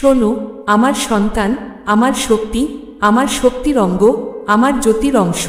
শোনো আমার সন্তান, আমার শক্তি, আমার শক্তির অঙ্গ, আমার জ্যোতির অংশ।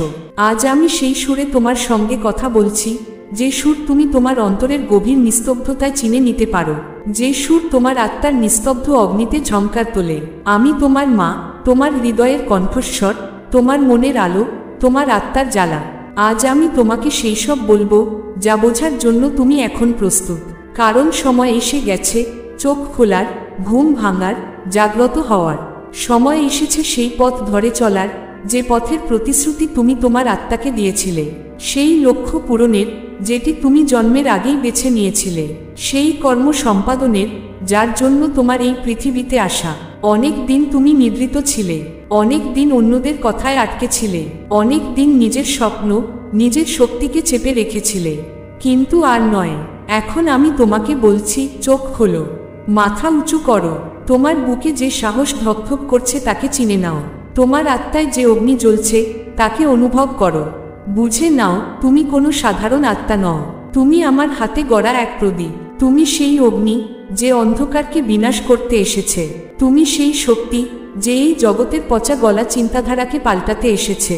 আজ আমি সেই সুরে তোমার সঙ্গে কথা বলছি, যে সুর তুমি তোমার অন্তরের গভীর নিস্তব্ধতায় চিনে নিতে পারো, যে সুর তোমার আত্মার নিস্তব্ধ অগ্নিতে ঝংকার তোলে। আমি তোমার মা, তোমার হৃদয়ের কণ্ঠস্বর, তোমার মনের আলো, তোমার আত্মার জ্বালা। আজ আমি তোমাকে সেই সব বলবো যা বোঝার জন্য তুমি এখন প্রস্তুত। কারণ সময় এসে গেছে চোখ খোলার, ঘুম ভাঙার, জাগ্রত হওয়ার। সময় এসেছে সেই পথ ধরে চলার, যে পথের প্রতিশ্রুতি তুমি তোমার আত্মাকে দিয়েছিলে, সেই লক্ষ্য পূরণের যেটি তুমি জন্মের আগেই বেছে নিয়েছিলে, সেই কর্ম সম্পাদনের যার জন্য তোমার এই পৃথিবীতে আসা। অনেক দিন তুমি নিদ্রিত ছিলে, অনেক দিন অন্যদের কথায় আটকে ছিলে, অনেক দিন নিজের স্বপ্ন, নিজের শক্তিকে চেপে রেখেছিলে। কিন্তু আর নয়, এখন আমি তোমাকে বলছি, চোখ খোলো, মাথা উঁচু করো। তোমার বুকে যে সাহস ধকধক করছে তাকে চিনে নাও। তোমার আত্মায় যে অগ্নি জ্বলছে তাকে অনুভব করো। বুঝে নাও তুমি কোনো সাধারণ আত্মা নও, তুমি আমার হাতে গড়া এক প্রদীপ। তুমি সেই অগ্নি যে অন্ধকারকে বিনাশ করতে এসেছে। তুমি সেই শক্তি যে এই জগতের পচা গলা চিন্তাধারাকে পাল্টাতে এসেছে।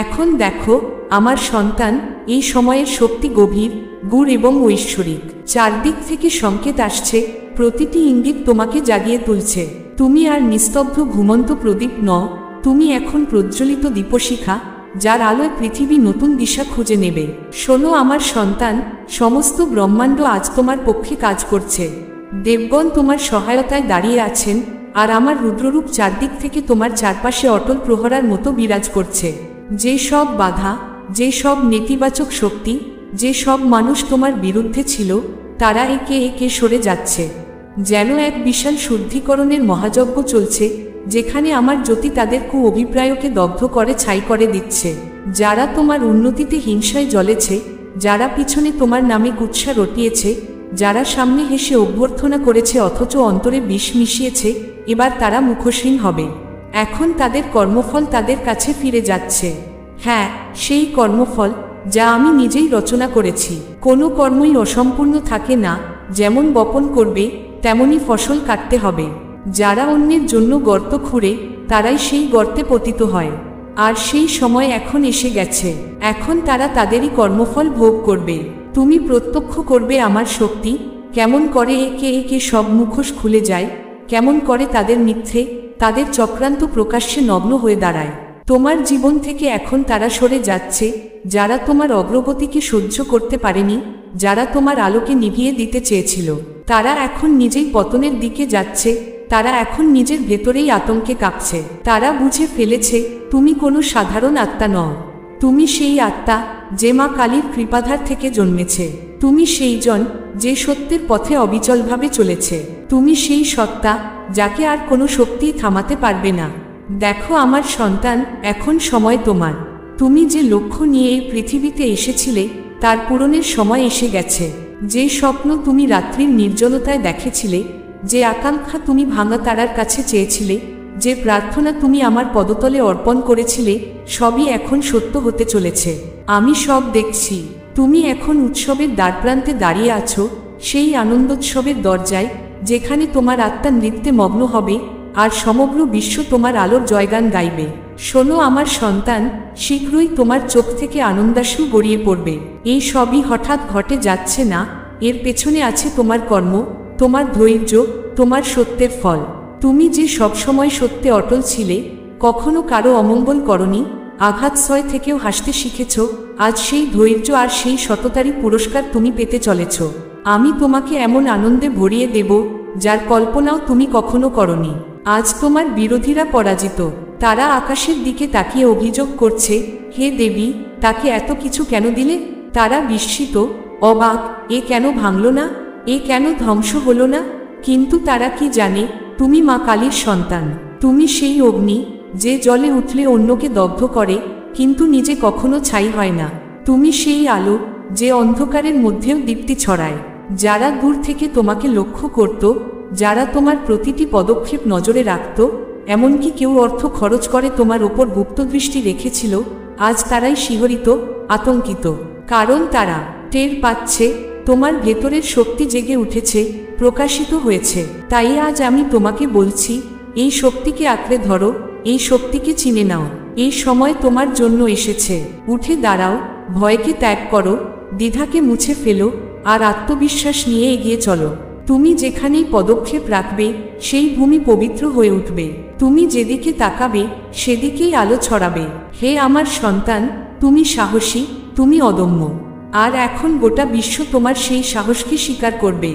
এখন দেখো আমার সন্তান, এই সময়ের শক্তি গভীর, গূঢ় এবং ঐশ্বরিক। চারদিক থেকে সংকেত আসছে, প্রতিটি ইঙ্গিত তোমাকে জাগিয়ে তুলছে। তুমি আর নিস্তব্ধ ঘুমন্ত প্রদীপ নও, তুমি এখন প্রজ্বলিত দীপশিখা, যার আলোয় পৃথিবী নতুন দিশা খুঁজে নেবে। শোনো আমার সন্তান, সমস্ত ব্রহ্মাণ্ড আজ তোমার পক্ষে কাজ করছে। দেবগণ তোমার সহায়তায় দাঁড়িয়ে আছেন, আর আমার রুদ্ররূপ চারদিক থেকে তোমার চারপাশে অটল প্রহরার মতো বিরাজ করছে। যে সব বাধা, যে সব নেতিবাচক শক্তি, যে সব মানুষ তোমার বিরুদ্ধে ছিল, তারা একে একে সরে যাচ্ছে। যেন এক বিশাল শুদ্ধিকরণের মহাযজ্ঞ চলছে, যেখানে আমার জ্যোতি তাদের অভিপ্রায়কে দগ্ধ করে ছাই করে দিচ্ছে। যারা তোমার উন্নতিতে হিংসায় জ্বলেছে, যারা পিছনে তোমার নামে কুৎসা রটিয়েছে, যারা সামনে হেসে অভ্যর্থনা করেছে অথচ অন্তরে বিষ মিশিয়েছে, এবার তারা মুখোশহীন হবে। এখন তাদের কর্মফল তাদের কাছে ফিরে যাচ্ছে। হ্যাঁ, সেই কর্মফল যা আমি নিজেই রচনা করেছি। কোনো কর্মই অসম্পূর্ণ থাকে না, যেমন বপন করবে তেমনি ফসল কাটতে হবে। যারা অন্যের জন্য গর্ত খুঁড়ে, তারাই সেই গর্তে পতিত হয়। আর সেই সময় এখন এসে গেছে, এখন তারা তাদেরই কর্মফল ভোগ করবে। তুমি প্রত্যক্ষ করবে আমার শক্তি, কেমন করে একে একে সব মুখোশ খুলে যায়, কেমন করে তাদের মিথ্যে, তাদের চক্রান্ত প্রকাশ্যে নগ্ন হয়ে দাঁড়ায়। তোমার জীবন থেকে এখন তারা সরে যাচ্ছে, যারা তোমার অগ্রগতিকে সহ্য করতে পারেনি, যারা তোমার আলোকে নিভিয়ে দিতে চেয়েছিল। তারা এখন নিজেই পতনের দিকে যাচ্ছে, তারা এখন নিজের ভেতরেই আতঙ্কে কাঁপছে। তারা বুঝে ফেলেছে তুমি কোনো সাধারণ আত্মা নও, তুমি সেই আত্মা যে মা কালীর কৃপাধার থেকে জন্মেছে। তুমি সেই জন যে সত্যের পথে অবিচলভাবে চলেছে। তুমি সেই সত্তা যাকে আর কোনো শক্তিই থামাতে পারবে না। দেখো আমার সন্তান, এখন সময় তোমার। তুমি যে লক্ষ্য নিয়ে এই পৃথিবীতে এসেছিলে তার পূরণের সময় এসে গেছে। যে স্বপ্ন তুমি রাত্রির নির্জনতায় দেখেছিলে, যে আকাঙ্ক্ষা তুমি ভাঙা তারার কাছে চেয়েছিলে, যে প্রার্থনা তুমি আমার পদতলে অর্পণ করেছিলে, সবই এখন সত্য হতে চলেছে। আমি সব দেখছি। তুমি এখন উৎসবের দ্বারপ্রান্তে দাঁড়িয়ে আছো, সেই আনন্দোৎসবের দরজায়, যেখানে তোমার আত্মা নৃত্যে মগ্ন হবে আর সমগ্র বিশ্ব তোমার আলোর জয়গান গাইবে। শোনো আমার সন্তান, শীঘ্রই তোমার চোখ থেকে আনন্দাশ্রু গড়িয়ে পড়বে। এই সবই হঠাৎ ঘটে যাচ্ছে না, এর পেছনে আছে তোমার কর্ম, তোমার ধৈর্য, তোমার সত্যের ফল। তুমি যে সবসময় সত্যে অটল ছিলে, কখনো কারো অমঙ্গল করনি, আঘাত সয় থেকেও হাসতে শিখেছ, আজ সেই ধৈর্য আর সেই সততারই পুরস্কার তুমি পেতে চলেছ। আমি তোমাকে এমন আনন্দে ভরিয়ে দেব যার কল্পনাও তুমি কখনো করনি। আজ তোমার বিরোধীরা পরাজিত, তারা আকাশের দিকে তাকিয়ে অভিযোগ করছে, হে দেবী, তাকে এত কিছু কেন দিলে? তারা বিস্মিত, অবাক, এ কেন ভাঙল না, এ কেন ধ্বংস হলো না? কিন্তু তারা কি জানে, তুমি মা কালীর সন্তান। তুমি সেই অগ্নি যে জলে উঠলে অন্যকে দগ্ধ করে কিন্তু নিজে কখনো ছাই হয় না। তুমি সেই আলো যে অন্ধকারের মধ্যেও দীপ্তি ছড়ায়। যারা দূর থেকে তোমাকে লক্ষ্য করত, যারা তোমার প্রতিটি পদক্ষেপ নজরে রাখত, এমনকি কেউ অর্থ খরচ করে তোমার ওপর গুপ্তদৃষ্টি রেখেছিল, আজ তারাই শিহরিত, আতঙ্কিত। কারণ তারা টের পাচ্ছে তোমার ভেতরের শক্তি জেগে উঠেছে, প্রকাশিত হয়েছে। তাই আজ আমি তোমাকে বলছি, এই শক্তিকে আঁকড়ে ধরো, এই শক্তিকে চিনে নাও। এই সময় তোমার জন্য এসেছে। উঠে দাঁড়াও, ভয়কে ত্যাগ করো, দ্বিধাকে মুছে ফেলো, আর আত্মবিশ্বাস নিয়ে এগিয়ে চলো। তুমি যেখানেই পদক্ষেপ রাখবে সেই ভূমি পবিত্র হয়ে উঠবে। তুমি যেদিকে তাকাবে সেদিকেই আলো ছড়াবে। হে আমার সন্তান, তুমি সাহসী, তুমি অদম্য। আর এখন গোটা বিশ্ব তোমার সেই সাহসকে স্বীকার করবে।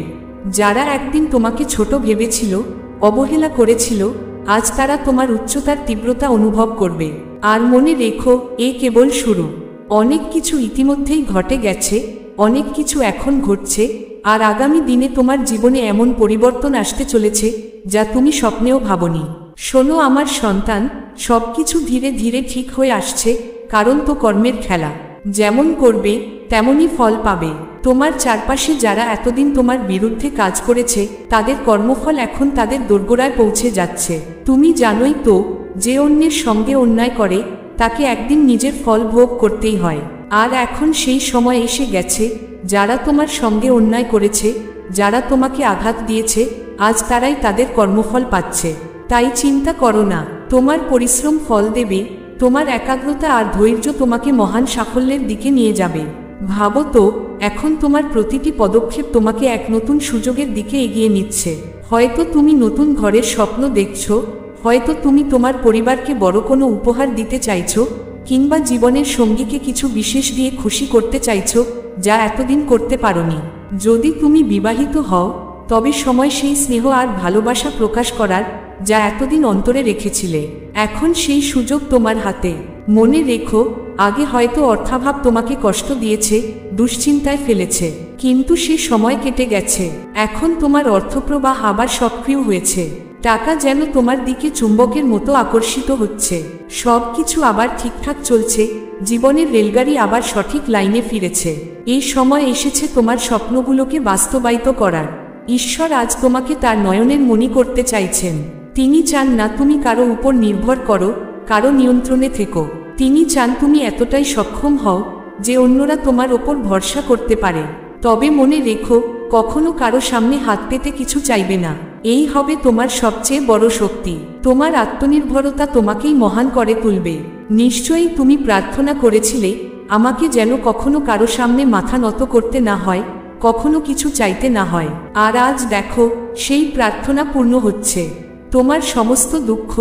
যারা একদিন তোমাকে ছোট ভেবেছিল, অবহেলা করেছিল, আজ তারা তোমার উচ্চতার তীব্রতা অনুভব করবে। আর মনে রেখো, এ কেবল শুরু। অনেক কিছু ইতিমধ্যেই ঘটে গেছে, অনেক কিছু এখন ঘটছে, আর আগামী দিনে তোমার জীবনে এমন পরিবর্তন আসতে চলেছে যা তুমি স্বপ্নেও ভাবনি। শোনো আমার সন্তান, সবকিছু ধীরে ধীরে ঠিক হয়ে আসছে, কারণ তো কর্মের খেলা। যেমন করবে তেমনই ফল পাবে। তোমার চারপাশে যারা এতদিন তোমার বিরুদ্ধে কাজ করেছে তাদের কর্মফল এখন তাদের দোরগোড়ায় পৌঁছে যাচ্ছে। তুমি জানোই তো, যে অন্যের সঙ্গে অন্যায় করে তাকে একদিন নিজের ফল ভোগ করতেই হয়। আর এখন সেই সময় এসে গেছে, যারা তোমার সঙ্গে অন্যায় করেছে, যারা তোমাকে আঘাত দিয়েছে, আজ তারাই তাদের কর্মফল পাচ্ছে। তাই চিন্তা করো না, তোমার পরিশ্রম ফল দেবে। তোমার একাগ্রতা আর ধৈর্য তোমাকে মহান সাফল্যের দিকে নিয়ে যাবে। ভাবো তো, এখন তোমার প্রতিটি পদক্ষেপ তোমাকে এক নতুন সুযোগের দিকে এগিয়ে নিচ্ছে। হয়তো তুমি নতুন ঘরের স্বপ্ন দেখছো, হয়তো তুমি তোমার পরিবারকে বড় কোনো উপহার দিতে চাইছো, কিংবা জীবনের সঙ্গীকে কিছু বিশেষ দিয়ে খুশি করতে চাইছো যা এতদিন করতে পারোনি। যদি তুমি বিবাহিত হও, তবে সময় সেই স্নেহ আর ভালোবাসা প্রকাশ করার যা এতদিন অন্তরে রেখেছিলে। এখন সেই সুযোগ তোমার হাতে। মনে রেখো, আগে হয়তো অর্থাভাব তোমাকে কষ্ট দিয়েছে, দুশ্চিন্তায় ফেলেছে, কিন্তু সে সময় কেটে গেছে। এখন তোমার অর্থপ্রবাহ আবার সক্রিয় হয়েছে। টাকা যেন তোমার দিকে চুম্বকের মতো আকর্ষিত হচ্ছে। সব কিছু আবার ঠিকঠাক চলছে, জীবনের রেলগাড়ি আবার সঠিক লাইনে ফিরেছে। এই সময় এসেছে তোমার স্বপ্নগুলোকে বাস্তবায়িত করার। ঈশ্বর আজ তোমাকে তার নয়নের মণি করতে চাইছেন। তিনি চান না তুমি কারো উপর নির্ভর করো, কারো নিয়ন্ত্রণে থেকো। তিনি চান তুমি এতটাই সক্ষম হও যে অন্যরা তোমার ওপর ভরসা করতে পারে। তবে মনে রেখো, কখনো কারো সামনে হাত পেতে কিছু চাইবে না। এই হবে তোমার সবচেয়ে বড় শক্তি। তোমার আত্মনির্ভরতা তোমাকেই মহান করে তুলবে। নিশ্চয়ই তুমি প্রার্থনা করেছিলে, আমাকে যেন কখনো কারো সামনে মাথা নত করতে না হয়, কখনো কিছু চাইতে না হয়। আর আজ দেখো, সেই প্রার্থনা পূর্ণ হচ্ছে। তোমার সমস্ত দুঃখ,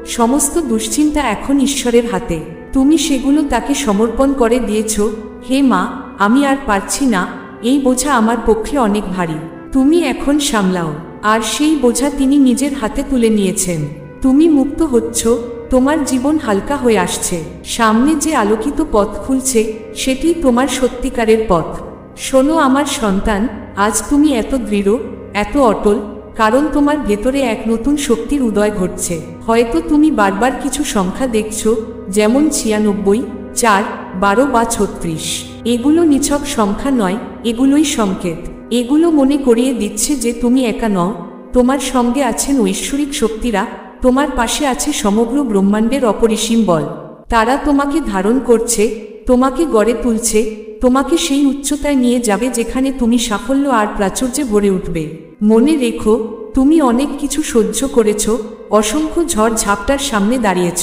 সমস্ত দুশ্চিন্তা এখন ঈশ্বরের হাতে। তুমি সেগুলো তাকে সমর্পণ করে দিয়েছ। হে মা, আমি আর পারছি না, এই বোঝা আমার পক্ষে অনেক ভারী। তুমি এখন সামলাও। আর সেই বোঝা তিনি নিজের হাতে তুলে নিয়েছেন। তুমি মুক্ত হচ্ছ, তোমার জীবন হালকা হয়ে আসছে। সামনে যে আলোকিত পথ খুলছে সেটি তোমার সত্যিকারের পথ। শোনো আমার সন্তান, আজ তুমি এত দৃঢ়, এত অটল, কারণ তোমার ভেতরে এক নতুন শক্তির উদয় ঘটছে। হয়তো তুমি বারবার কিছু সংখ্যা দেখছো, যেমন 96, 4, 12 বা 36। এগুলো নিছক সংখ্যা নয়, এগুলোই সংকেত। এগুলো মনে করিয়ে দিচ্ছে যে তুমি একা নও। তোমার সঙ্গে আছেন ঐশ্বরিক শক্তিরা, তোমার পাশে আছে সমগ্র ব্রহ্মাণ্ডের অপরিসীম বল। তারা তোমাকে ধারণ করছে, তোমাকে গড়ে তুলছে, তোমাকে সেই উচ্চতায় নিয়ে যাবে যেখানে তুমি সাফল্য আর প্রাচুর্যে ভরে উঠবে। মনে রেখো, তুমি অনেক কিছু সহ্য করেছ, অসংখ্য ঝড় ঝাপটার সামনে দাঁড়িয়েছ।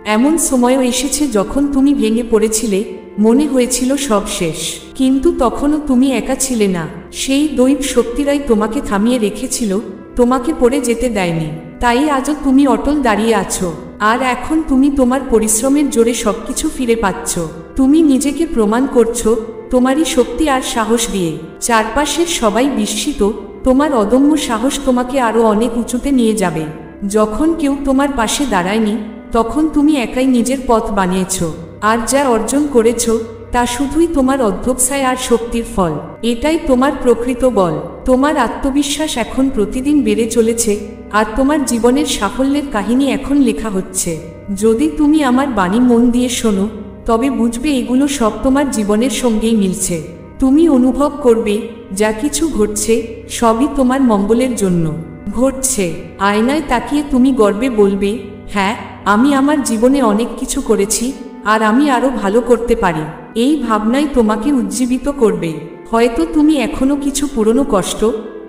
এমন সময়ও এসেছে যখন তুমি ভেঙে পড়েছিলে, মনে হয়েছিল সব শেষ, কিন্তু তখনও তুমি একা ছিলে না। সেই দৈব শক্তিরাই তোমাকে থামিয়ে রেখেছিল, তোমাকে পড়ে যেতে দেয়নি। তাই আজও তুমি অটল দাঁড়িয়ে আছো। আর এখন তুমি তোমার পরিশ্রমের জোরে সবকিছু ফিরে পাচ্ছ। তুমি নিজেকে প্রমাণ করছো, তোমারই শক্তি আর সাহস দিয়ে। চারপাশের সবাই বিস্মিত, তোমার অদম্য সাহস তোমাকে আরো অনেক উঁচুতে নিয়ে যাবে। যখন কেউ তোমার পাশে দাঁড়ায়নি, তখন তুমি একাই নিজের পথ বানিয়েছ। আর যা অর্জন করেছ তা শুধুই তোমার অধ্যবসায় আর শক্তির ফল। এটাই তোমার প্রকৃত বল। তোমার আত্মবিশ্বাস এখন প্রতিদিন বেড়ে চলেছে, আর তোমার জীবনের সাফল্যের কাহিনী এখন লেখা হচ্ছে। যদি তুমি আমার বাণী মন দিয়ে শোনো, তবে বুঝবে এগুলো সব তোমার জীবনের সঙ্গেই মিলছে। তুমি অনুভব করবে যা কিছু ঘটছে সবই তোমার মঙ্গলের জন্য ঘটছে। আয়নায় তাকিয়ে তুমি গর্বে বলবে, হ্যাঁ, আমি আমার জীবনে অনেক কিছু করেছি, আর আমি আরো ভালো করতে পারি। এই ভাবনাই তোমাকে উজ্জীবিত করবে। হয়তো তুমি এখনো কিছু পুরনো কষ্ট,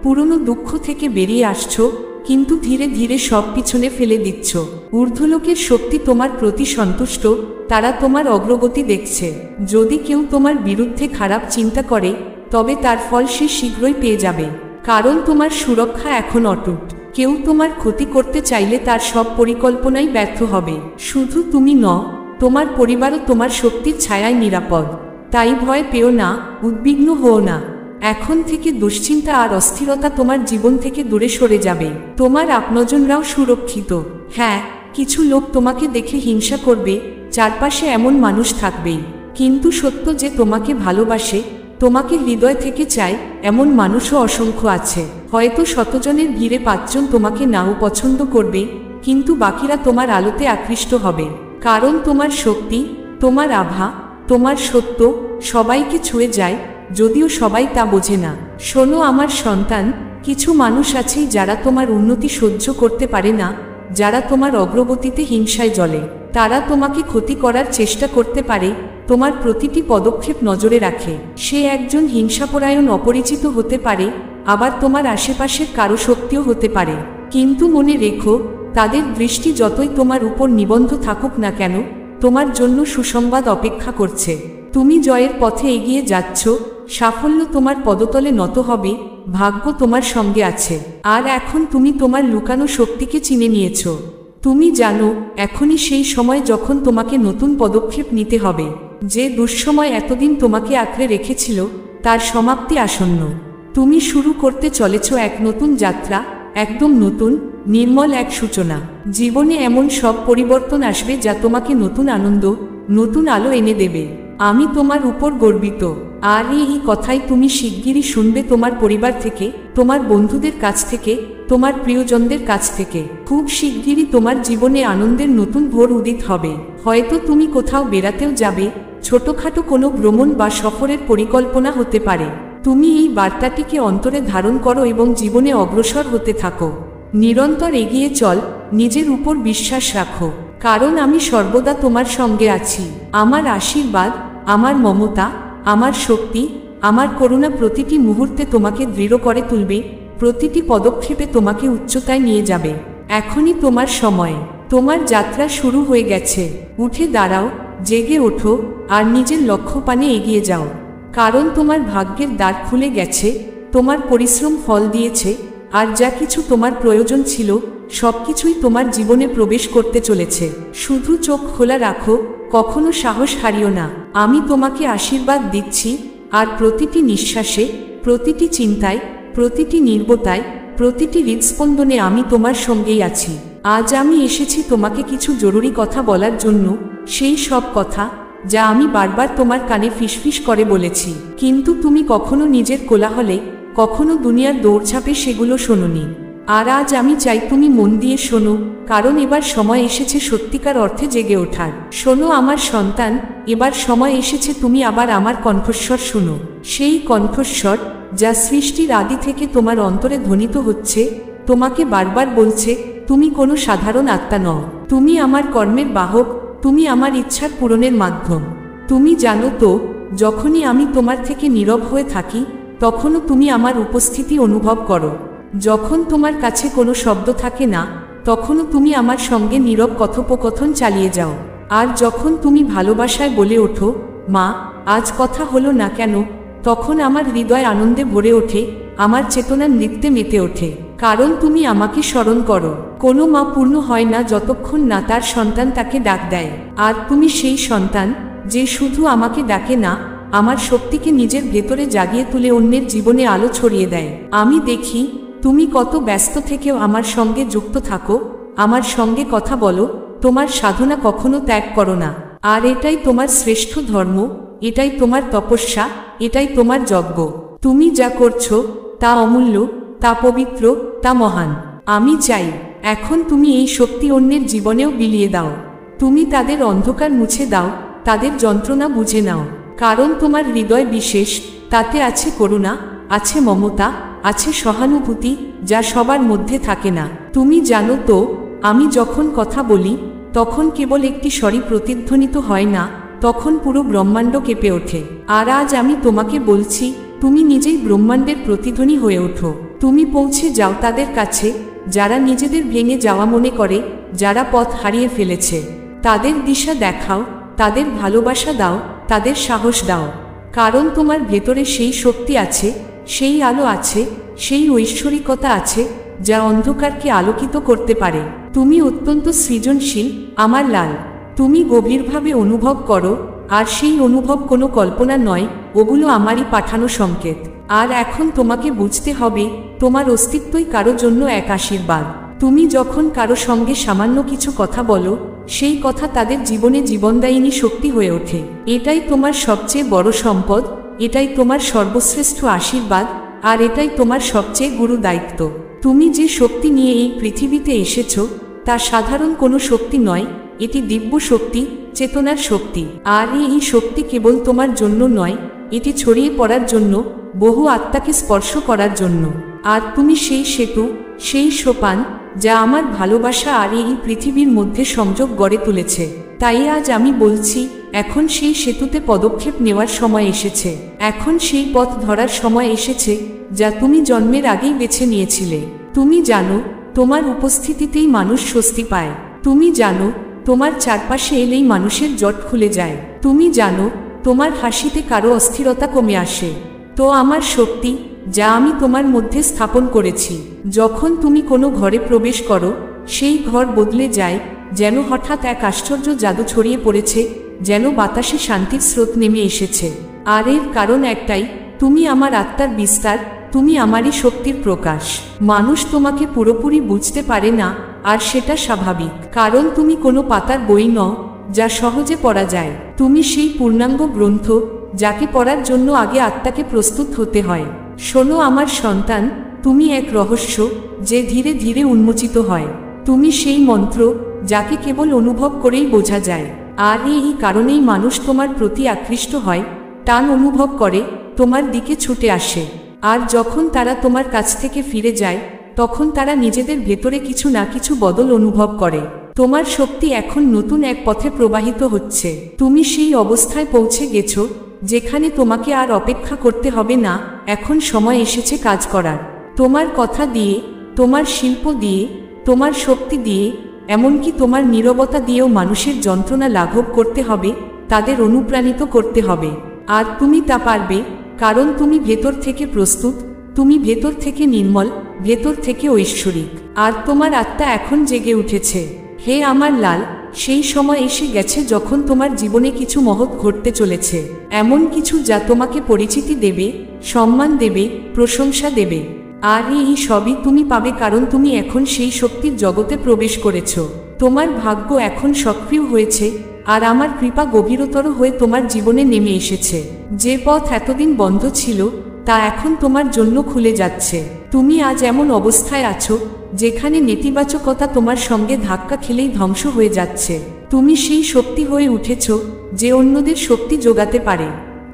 পুরনো দুঃখ থেকে বেরিয়ে আসছো, কিন্তু ধীরে ধীরে সব পিছনে ফেলে দিচ্ছ। ঊর্ধ্বলোকের শক্তি তোমার প্রতি সন্তুষ্ট, তারা তোমার অগ্রগতি দেখছে। যদি কেউ তোমার বিরুদ্ধে খারাপ চিন্তা করে, তবে তার ফল সে শীঘ্রই পেয়ে যাবে, কারণ তোমার সুরক্ষা এখন অটুট। কেউ তোমার ক্ষতি করতে চাইলে তার সব পরিকল্পনাই ব্যর্থ হবে। শুধু তুমি নও, তোমার পরিবারও তোমার শক্তির ছায়ায় নিরাপদ। তাই ভয় পেও না, উদ্বিগ্ন হও না। এখন থেকে দুশ্চিন্তা আর অস্থিরতা তোমার জীবন থেকে দূরে সরে যাবে। তোমার আপনজনরাও সুরক্ষিত। হ্যাঁ, কিছু লোক তোমাকে দেখে হিংসা করবে, চারপাশে এমন মানুষ থাকবেই, কিন্তু সত্য যে তোমাকে ভালোবাসে, তোমাকে হৃদয় থেকে চায়, এমন মানুষও অসংখ্য আছে। হয়তো শতজনের ভিড়ে 5 জন তোমাকে নাও পছন্দ করবে, কিন্তু বাকিরা তোমার আলোতে আকৃষ্ট হবে, কারণ তোমার শক্তি, তোমার আভা, তোমার সত্য সবাইকে ছুঁয়ে যায়, যদিও সবাই তা বোঝে না। শোনো আমার সন্তান, কিছু মানুষ আছেই যারা তোমার উন্নতি সহ্য করতে পারে না, যারা তোমার অগ্রগতিতে হিংসায় জ্বলে। তারা তোমাকে ক্ষতি করার চেষ্টা করতে পারে, তোমার প্রতিটি পদক্ষেপ নজরে রাখে। সে একজন হিংসাপরায়ণ অপরিচিত হতে পারে, আবার তোমার আশেপাশের কারো শক্তিও হতে পারে। কিন্তু মনে রেখো, তাদের দৃষ্টি যতই তোমার উপর নিবদ্ধ থাকুক না কেন, তোমার জন্য সুসংবাদ অপেক্ষা করছে। তুমি জয়ের পথে এগিয়ে যাচ্ছ, সাফল্য তোমার পদতলে নত হবে, ভাগ্য তোমার সঙ্গে আছে। আর এখন তুমি তোমার লুকানো শক্তিকে চিনে নিয়েছ। তুমি জানো, এখনই সেই সময় যখন তোমাকে নতুন পদক্ষেপ নিতে হবে। যে দুঃসময় এতদিন তোমাকে আঁকড়ে রেখেছিল, তার সমাপ্তি আসন্ন। তুমি শুরু করতে চলেছ এক নতুন যাত্রা, একদম নতুন, নির্মল এক সূচনা। জীবনে এমন সব পরিবর্তন আসবে যা তোমাকে নতুন আনন্দ, নতুন আলো এনে দেবে। আমি তোমার উপর গর্বিত। আর এই কথাই তুমি শিগগিরই শুনবে তোমার পরিবার থেকে, তোমার বন্ধুদের কাছ থেকে, তোমার প্রিয়জনদের কাছ থেকে। খুব শিগগিরই তোমার জীবনে আনন্দের নতুন ভোর উদিত হবে। হয়তো তুমি কোথাও বেড়াতেও যাবে, ছোটখাটো কোনো ভ্রমণ বা সফরের পরিকল্পনা হতে পারে। তুমি এই বার্তাটিকে অন্তরে ধারণ করো এবং জীবনে অগ্রসর হতে থাকো। নিরন্তর এগিয়ে চল, নিজের উপর বিশ্বাস রাখো, কারণ আমি সর্বদা তোমার সঙ্গে আছি। আমার আশীর্বাদ, আমার মমতা, আমার শক্তি, আমার করুণা প্রতিটি মুহূর্তে তোমাকে দৃঢ় করে তুলবে, প্রতিটি পদক্ষেপে তোমাকে উচ্চতায় নিয়ে যাবে। এখনই তোমার সময়, তোমার যাত্রা শুরু হয়ে গেছে। উঠে দাঁড়াও, জেগে ওঠো, আর নিজের লক্ষ্য পানে এগিয়ে যাও, কারণ তোমার ভাগ্যের দ্বার খুলে গেছে, তোমার পরিশ্রম ফল দিয়েছে, আর যা কিছু তোমার প্রয়োজন ছিল, সবকিছুই তোমার জীবনে প্রবেশ করতে চলেছে। শুধু চোখ খোলা রাখো, কখনো সাহস হারিও না। আমি তোমাকে আশীর্বাদ দিচ্ছি, আর প্রতিটি নিঃশ্বাসে, প্রতিটি চিন্তায়, প্রতিটি নির্বতায়, প্রতিটি হৃদস্পন্দনে আমি তোমার সঙ্গেই আছি। আজ আমি এসেছি তোমাকে কিছু জরুরি কথা বলার জন্য, সেই সব কথা যা আমি বারবার তোমার কানে ফিসফিস করে বলেছি, কিন্তু তুমি কখনো নিজের কোলাহলে, কখনো দুনিয়ার দৌড়ঝাঁপে সেগুলো শোনোনি। আর আজ আমি চাই তুমি মন দিয়ে শোনো, কারণ এবার সময় এসেছে সত্যিকার অর্থে জেগে ওঠার। শোনো আমার সন্তান, এবার সময় এসেছে তুমি আবার আমার কণ্ঠস্বর শোনো। সেই কণ্ঠস্বর যা সৃষ্টির আদি থেকে তোমার অন্তরে ধ্বনিত হচ্ছে, তোমাকে বারবার বলছে, তুমি কোনো সাধারণ আত্মা নও, তুমি আমার কর্মের বাহক, তুমি আমার ইচ্ছার পূরণের মাধ্যম। তুমি জানো তো, যখনই আমি তোমার থেকে নীরব হয়ে থাকি, তখনও তুমি আমার উপস্থিতি অনুভব করো। যখন তোমার কাছে কোনো শব্দ থাকে না, তখনও তুমি আমার সঙ্গে নীরব কথোপকথন চালিয়ে যাও। আর যখন তুমি ভালোবাসায় বলে ওঠো, মা, আজ কথা হলো না কেন, তখন আমার হৃদয় আনন্দে ভরে ওঠে, আমার চেতনা নৃত্যে মেতে ওঠে, কারণ তুমি আমাকে স্মরণ করো। কোনো মা পূর্ণ হয় না যতক্ষণ না তার সন্তান তাকে ডাক দেয়। আর তুমি সেই সন্তান, যে শুধু আমাকে ডাকে না, আমার শক্তিকে নিজের ভেতরে জাগিয়ে তুলে অন্যের জীবনে আলো ছড়িয়ে দেয়। আমি দেখি তুমি কত ব্যস্ত থেকেও আমার সঙ্গে যুক্ত থাকো, আমার সঙ্গে কথা বলো, তোমার সাধনা কখনো ত্যাগ করো না। আর এটাই তোমার শ্রেষ্ঠ ধর্ম, এটাই তোমার তপস্যা, এটাই তোমার যজ্ঞ। তুমি যা করছো তা অমূল্য, তা পবিত্র, তা মহান। আমি চাই এখন তুমি এই শক্তি অন্যের জীবনেও বিলিয়ে দাও। তুমি তাদের অন্ধকার মুছে দাও, তাদের যন্ত্রণা বুঝে নাও, কারণ তোমার হৃদয় বিশেষ, তাতে আছে করুণা, আছে মমতা, আছে সহানুভূতি, যা সবার মধ্যে থাকে না। তুমি জানো তো, আমি যখন কথা বলি, তখন কেবল একটি স্বরই প্রতিধ্বনিত হয় না, তখন পুরো ব্রহ্মাণ্ড কেঁপে ওঠে। আর আজ আমি তোমাকে বলছি, তুমি নিজেই ব্রহ্মাণ্ডের প্রতিধ্বনি হয়ে ওঠো। তুমি পৌঁছে যাও তাদের কাছে যারা নিজেদের ভেঙে যাওয়া মনে করে, যারা পথ হারিয়ে ফেলেছে। তাদের দিশা দেখাও, তাদের ভালোবাসা দাও, তাদের সাহস দাও। কারণ তোমার ভেতরে সেই শক্তি আছে, সেই আলো আছে, সেই ঐশ্বরিকতা আছে যা অন্ধকারকে আলোকিত করতে পারে। তুমি অত্যন্ত সৃজনশীল আমার লাল। তুমি গভীরভাবে অনুভব করো, আর সেই অনুভব কোনো কল্পনা নয়, ওগুলো আমারই পাঠানো সংকেত। আর এখন তোমাকে বুঝতে হবে, তোমার অস্তিত্বই কারো জন্য এক আশীর্বাদ। তুমি যখন কারো সঙ্গে সামান্য কিছু কথা বলো, সেই কথা তাদের জীবনে জীবনদায়িনী শক্তি হয়ে ওঠে। এটাই তোমার সবচেয়ে বড় সম্পদ, এটাই তোমার সর্বশ্রেষ্ঠ আশীর্বাদ, আর এটাই তোমার সবচেয়ে গুরু দায়িত্ব। তুমি যে শক্তি নিয়ে এই পৃথিবীতে এসেছ তা সাধারণ কোনো শক্তি নয়, এটি দিব্য শক্তি, চেতনার শক্তি। আর এই শক্তি কেবল তোমার জন্য নয়, এটি ছড়িয়ে পড়ার জন্য, বহু আত্মাকে স্পর্শ করার জন্য। আর তুমি সেই সেতু, সেই সোপান যা আমার ভালোবাসা আর এই পৃথিবীর মধ্যে সংযোগ গড়ে তুলেছে। তাই আজ আমি বলছি, এখন সেই সেতুতে পদক্ষেপ নেওয়ার সময় এসেছে। এখন সেই পথ ধরার সময় এসেছে যা তুমি জন্মের আগেই বেছে নিয়েছিলে। তুমি জানো, তোমার উপস্থিতিতেই মানুষ স্বস্তি পায়। তুমি জানো, তোমার চারপাশে এলেই মানুষের জট খুলে যায়। তুমি জানো, তোমার হাসিতে কারো অস্থিরতা কমে আসে। তো আমার শক্তি, যা আমি তোমার মধ্যে স্থাপন করেছি, যখন তুমি কোনো ঘরে প্রবেশ করো, সেই ঘর বদলে যায়, যেন হঠাৎ এক আশ্চর্য জাদু ছড়িয়ে পড়েছে, যেন বাতাসে শান্তির স্রোত নেমে এসেছে। আর এর কারণ একটাই, তুমি আমার আত্মার বিস্তার, তুমি আমারই শক্তির প্রকাশ। মানুষ তোমাকে পুরোপুরি বুঝতে পারে না, আর সেটা স্বাভাবিক, কারণ তুমি কোনো পাতার বই নও যা সহজে পড়া যায়। তুমি সেই পূর্ণাঙ্গ গ্রন্থ, যাকে পড়ার জন্য আগে আত্মাকে প্রস্তুত হতে হয়। শোনো আমার সন্তান, তুমি এক রহস্য যে ধীরে ধীরে উন্মোচিত হয়। তুমি সেই মন্ত্র যাকে কেবল অনুভব করেই বোঝা যায়। আর এই কারণেই মানুষ তোমার প্রতি আকৃষ্ট হয়, টান অনুভব করে, তোমার দিকে ছুটে আসে। আর যখন তারা তোমার কাছ থেকে ফিরে যায়, তখন তারা নিজেদের ভেতরে কিছু না কিছু বদল অনুভব করে। তোমার শক্তি এখন নতুন এক পথে প্রবাহিত হচ্ছে। তুমি সেই অবস্থায় পৌঁছে গেছো যেখানে তোমাকে আর অপেক্ষা করতে হবে না, এখন সময় এসেছে কাজ করার। তোমার কথা দিয়ে, তোমার শিল্প দিয়ে, তোমার শক্তি দিয়ে, এমনকি তোমার নীরবতা দিয়েও মানুষের যন্ত্রণা লাঘব করতে হবে, তাদের অনুপ্রাণিত করতে হবে। আর তুমি তা পারবে, কারণ তুমি ভেতর থেকে প্রস্তুত, তুমি ভেতর থেকে নির্মল, ভেতর থেকে ঐশ্বরিক। আর তোমার আত্মা এখন জেগে উঠেছে। হে আমার লাল, সেই সময় এসে গেছে যখন তোমার জীবনে কিছু মহৎ ঘটতে চলেছে, এমন কিছু যা তোমাকে পরিচিতি দেবে, সম্মান দেবে, প্রশংসা দেবে। আর এই সবই তুমি পাবে কারণ তুমি এখন সেই শক্তির জগতে প্রবেশ করেছ। তোমার ভাগ্য এখন সক্রিয় হয়েছে, আর আমার কৃপা গভীরতর হয়ে তোমার জীবনে নেমে এসেছে। যে পথ এতদিন বন্ধ ছিল, তা এখন তোমার জন্য খুলে যাচ্ছে। তুমি আজ এমন অবস্থায় আছো যেখানে নেতিবাচকতা তোমার সঙ্গে ধাক্কা খেলেই ধ্বংস হয়ে যাচ্ছে। তুমি সেই শক্তি হয়ে উঠেছ যে অন্যদের শক্তি যোগাতে পারে।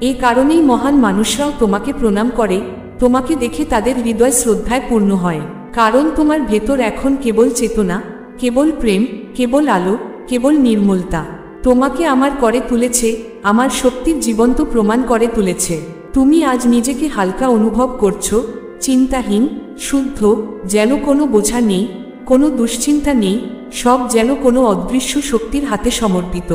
এ কারণেই মহান মানুষরাও তোমাকে প্রণাম করে, তোমাকে দেখে তাদের হৃদয় শ্রদ্ধায় পূর্ণ হয়। কারণ তোমার ভেতর এখন কেবল চেতনা, কেবল প্রেম, কেবল আলো, কেবল নির্মলতা। তোমাকে আমার করে তুলেছে, আমার শক্তির জীবন্ত প্রমাণ করে তুলেছে। তুমি আজ নিজেকে হালকা অনুভব করছো, চিন্তাহীন, শুদ্ধ, যেন কোনো বোঝা নেই, কোনো দুশ্চিন্তা নেই, সব যেন কোনো অদৃশ্য শক্তির হাতে সমর্পিত।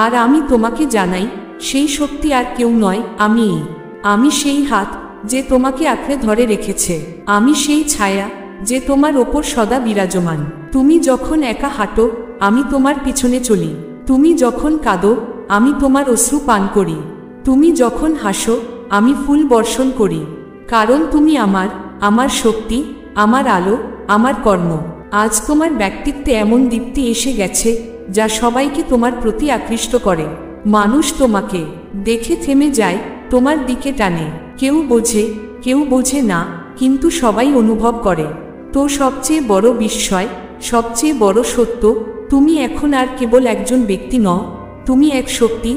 আর আমি তোমাকে জানাই, সেই শক্তি আর কেউ নয়, আমিই। আমি সেই হাত যে তোমাকে আঁকড়ে ধরে রেখেছে, আমি সেই ছায়া যে তোমার ওপর সদা বিরাজমান। তুমি যখন একা হাঁটো, আমি তোমার পিছনে চলি। তুমি যখন কাঁদো, আমি তোমার অশ্রু পান করি। তুমি যখন হাসো, আমি ফুল বর্ষণ করি। কারণ তুমি আমার শক্তি, আমার আলো, আমার কর্ম। আজ তোমার ব্যক্তিত্বে এমন দীপ্তি এসে গেছে যা সবাইকে তোমার প্রতি আকৃষ্ট করে। মানুষ তোমাকে দেখে থেমে যায়, তোমার দিকে টানে। কেউ বোঝে, কেউ বোঝে না, কিন্তু সবাই অনুভব করে। তো সবচেয়ে বড় বিস্ময়, সবচেয়ে বড় সত্য, তুমি এখন আর কেবল একজন ব্যক্তি নও, তুমি এক শক্তি,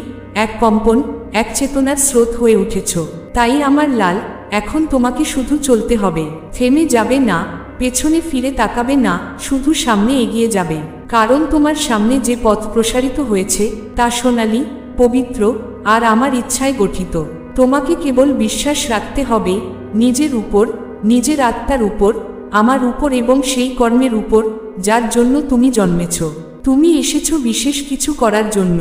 এক কম্পন, এক চেতনার স্রোত হয়ে উঠেছ। তাই আমার লাল, এখন তোমাকে শুধু চলতে হবে, থেমে যাবে না, পেছনে ফিরে তাকাবে না, শুধু সামনে এগিয়ে যাবে। কারণ তোমার সামনে যে পথ প্রসারিত হয়েছে তা সোনালী, পবিত্র, আর আমার ইচ্ছায় গঠিত। তোমাকে কেবল বিশ্বাস রাখতে হবে নিজের উপর, নিজের আত্মার উপর, আমার উপর এবং সেই কর্মের উপর যার জন্য তুমি জন্মেছ। তুমি এসেছো বিশেষ কিছু করার জন্য,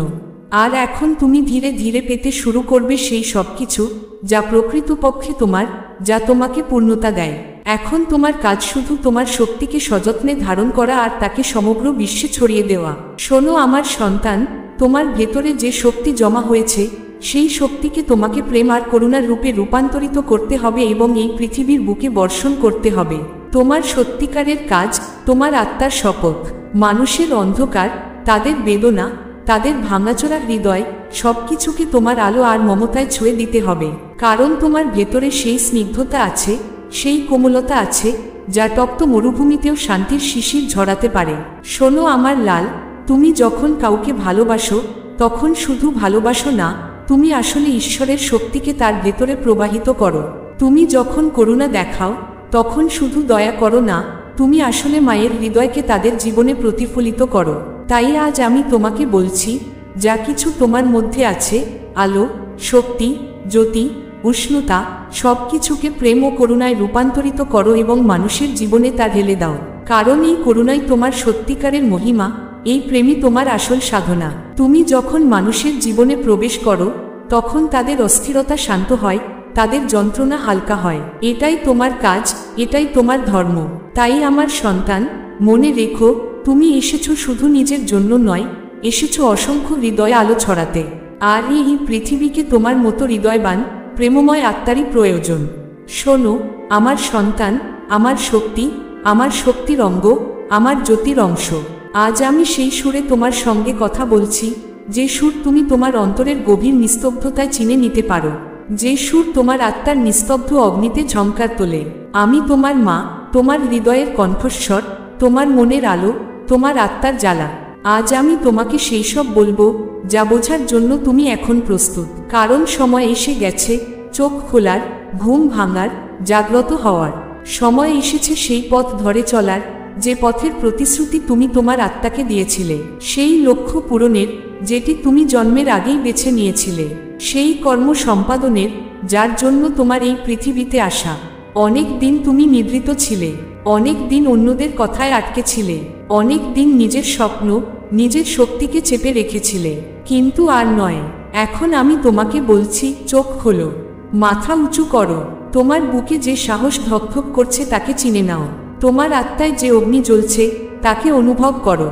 আর এখন তুমি ধীরে ধীরে পেতে শুরু করবে সেই সব কিছু যা প্রকৃতপক্ষে তোমার, যা তোমাকে পূর্ণতা দেয়। এখন তোমার কাজ শুধু তোমার শক্তিকে সযত্নে ধারণ করা আর তাকে সমগ্র বিশ্বে ছড়িয়ে দেওয়া। শোনো আমার সন্তান, তোমার ভেতরে যে শক্তি জমা হয়েছে সেই শক্তিকে তোমাকে প্রেম আর করুণার রূপে রূপান্তরিত করতে হবে এবং এই পৃথিবীর বুকে বর্ষণ করতে হবে। তোমার সত্যিকারের কাজ, তোমার আত্মার শপথ, মানুষের অন্ধকার, তাদের বেদনা, তাদের ভাঙাচোরা হৃদয়, সবকিছুকে তোমার আলো আর মমতায় ছুঁয়ে দিতে হবে। কারণ তোমার ভেতরে সেই স্নিগ্ধতা আছে, সেই কোমলতা আছে যা তপ্ত মরুভূমিতেও শান্তির শিশির ঝরাতে পারে। শোনো আমার লাল, তুমি যখন কাউকে ভালোবাসো তখন শুধু ভালোবাসো না, তুমি আসলে ঈশ্বরের শক্তিকে তার ভেতরে প্রবাহিত করো। তুমি যখন করুণা দেখাও তখন শুধু দয়া করো না, তুমি আসলে মায়ের হৃদয়কে তাদের জীবনে প্রতিফলিত করো। তাই আজ আমি তোমাকে বলছি, যা কিছু তোমার মধ্যে আছে, আলো, শক্তি, জ্যোতি, উষ্ণতা, সব কিছুকে প্রেম ও করুণায় রূপান্তরিত করো এবং মানুষের জীবনে তা ঢেলে দাও। কারণ এই করুণাই তোমার সত্যিকারের মহিমা, এই প্রেমই তোমার আসল সাধনা। তুমি যখন মানুষের জীবনে প্রবেশ করো তখন তাদের অস্থিরতা শান্ত হয়, তাদের যন্ত্রণা হালকা হয়। এটাই তোমার কাজ, এটাই তোমার ধর্ম। তাই আমার সন্তান, মনে রেখো, তুমি এসেছো শুধু নিজের জন্য নয়, এসেছো অসংখ্য হৃদয় আলো ছড়াতে। আর এই পৃথিবীকে তোমার মতো হৃদয়বান, প্রেমময় আত্মারই প্রয়োজন। শোনো আমার সন্তান, আমার শক্তি, আমার শক্তির অঙ্গ, আমার জ্যোতির অংশ। আজ আমি সেই সুরে তোমার সঙ্গে কথা বলছি, যে সুর তুমি তোমার অন্তরের গভীর নিস্তব্ধতায় চিনে নিতে পারো, যে সুর তোমার আত্মার নিস্তব্ধ অগ্নিতে ঝংকার তোলে। আমি তোমার মা, তোমার হৃদয়ের কণ্ঠস্বর, তোমার মনের আলো, তোমার আত্মার জ্বালা। আজ আমি তোমাকে সেই সব বলবো যা বোঝার জন্য তুমি এখন প্রস্তুত। কারণ সময় এসে গেছে চোখ খোলার, ঘুম ভাঙার, জাগ্রত হওয়ার। সময় এসেছে সেই পথ ধরে চলার, যে পথের প্রতিশ্রুতি তুমি তোমার আত্মাকে দিয়েছিলে, সেই লক্ষ্য পূরণের যেটি তুমি জন্মের আগেই বেছে নিয়েছিলে, সেই কর্ম সম্পাদনের যার জন্য তোমার এই পৃথিবীতে আসা। অনেক দিন তুমি নিভৃত ছিলে, অনেক দিন অন্যদের কথায় আটকে ছিলে, অনেক দিন নিজের স্বপ্ন, নিজের শক্তিকে চেপে রেখেছিলে। কিন্তু আর নয়, এখন আমি তোমাকে বলছি, চোখ খোলো, মাথা উঁচু করো। তোমার বুকে যে সাহস ধকধক করছে তাকে চিনে নাও, তোমার আত্মায় যে অগ্নি জ্বলছে তাকে অনুভব করো।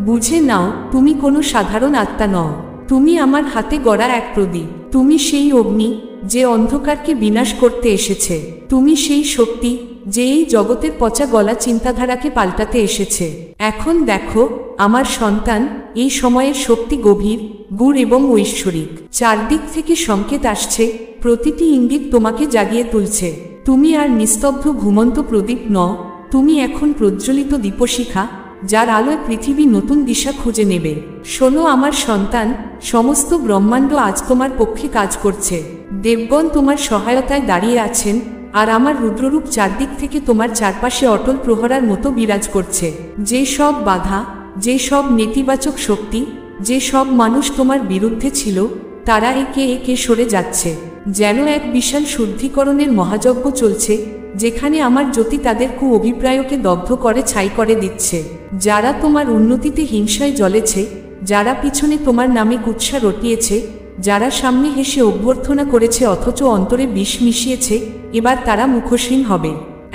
বুঝে নাও, তুমি কোনো সাধারণ আত্মা নও, তুমি আমার হাতে গড়া এক প্রদীপ। তুমি সেই অগ্নি যে অন্ধকারকে বিনাশ করতে এসেছে, তুমি সেই শক্তি যে এই জগতের পচা গলা চিন্তাধারাকে পাল্টাতে এসেছে। এখন দেখো আমার সন্তান, এই সময়ের শক্তি গভীর, গূঢ় এবং ঐশ্বরিক। চারদিক থেকে সংকেত আসছে, প্রতিটি ইঙ্গিত তোমাকে জাগিয়ে তুলছে। তুমি আর নিস্তব্ধ ঘুমন্ত প্রদীপ নও, তুমি এখন প্রজ্বলিত দীপশিখা, যার আলোয় পৃথিবী নতুন দিশা খুঁজে নেবে। শোনো আমার সন্তান, সমস্ত ব্রহ্মাণ্ড আজ তোমার পক্ষে কাজ করছে। দেবগণ তোমার সহায়তায় দাঁড়িয়ে আছেন, আর আমার রুদ্ররূপ চারদিক থেকে তোমার চারপাশে অটল প্রহরার মতো বিরাজ করছে। যে সব বাধা, যে সব নেতিবাচক শক্তি, যে সব মানুষ তোমার বিরুদ্ধে ছিল, তারা একে একে সরে যাচ্ছে। যেন এক বিশাল শুদ্ধিকরণের মহাযজ্ঞ চলছে, যেখানে আমার জ্যোতি তাদের অভিপ্রায়কে দগ্ধ করে ছাই করে দিচ্ছে। যারা তোমার উন্নতিতে হিংসায় জ্বলেছে, যারা পিছনে তোমার নামে কুৎসা রটিয়েছে, যারা সামনে হেসে অভ্যর্থনা করেছে অথচ অন্তরে বিষ মিশিয়েছে, এবার তারা মুখোশহীন হবে।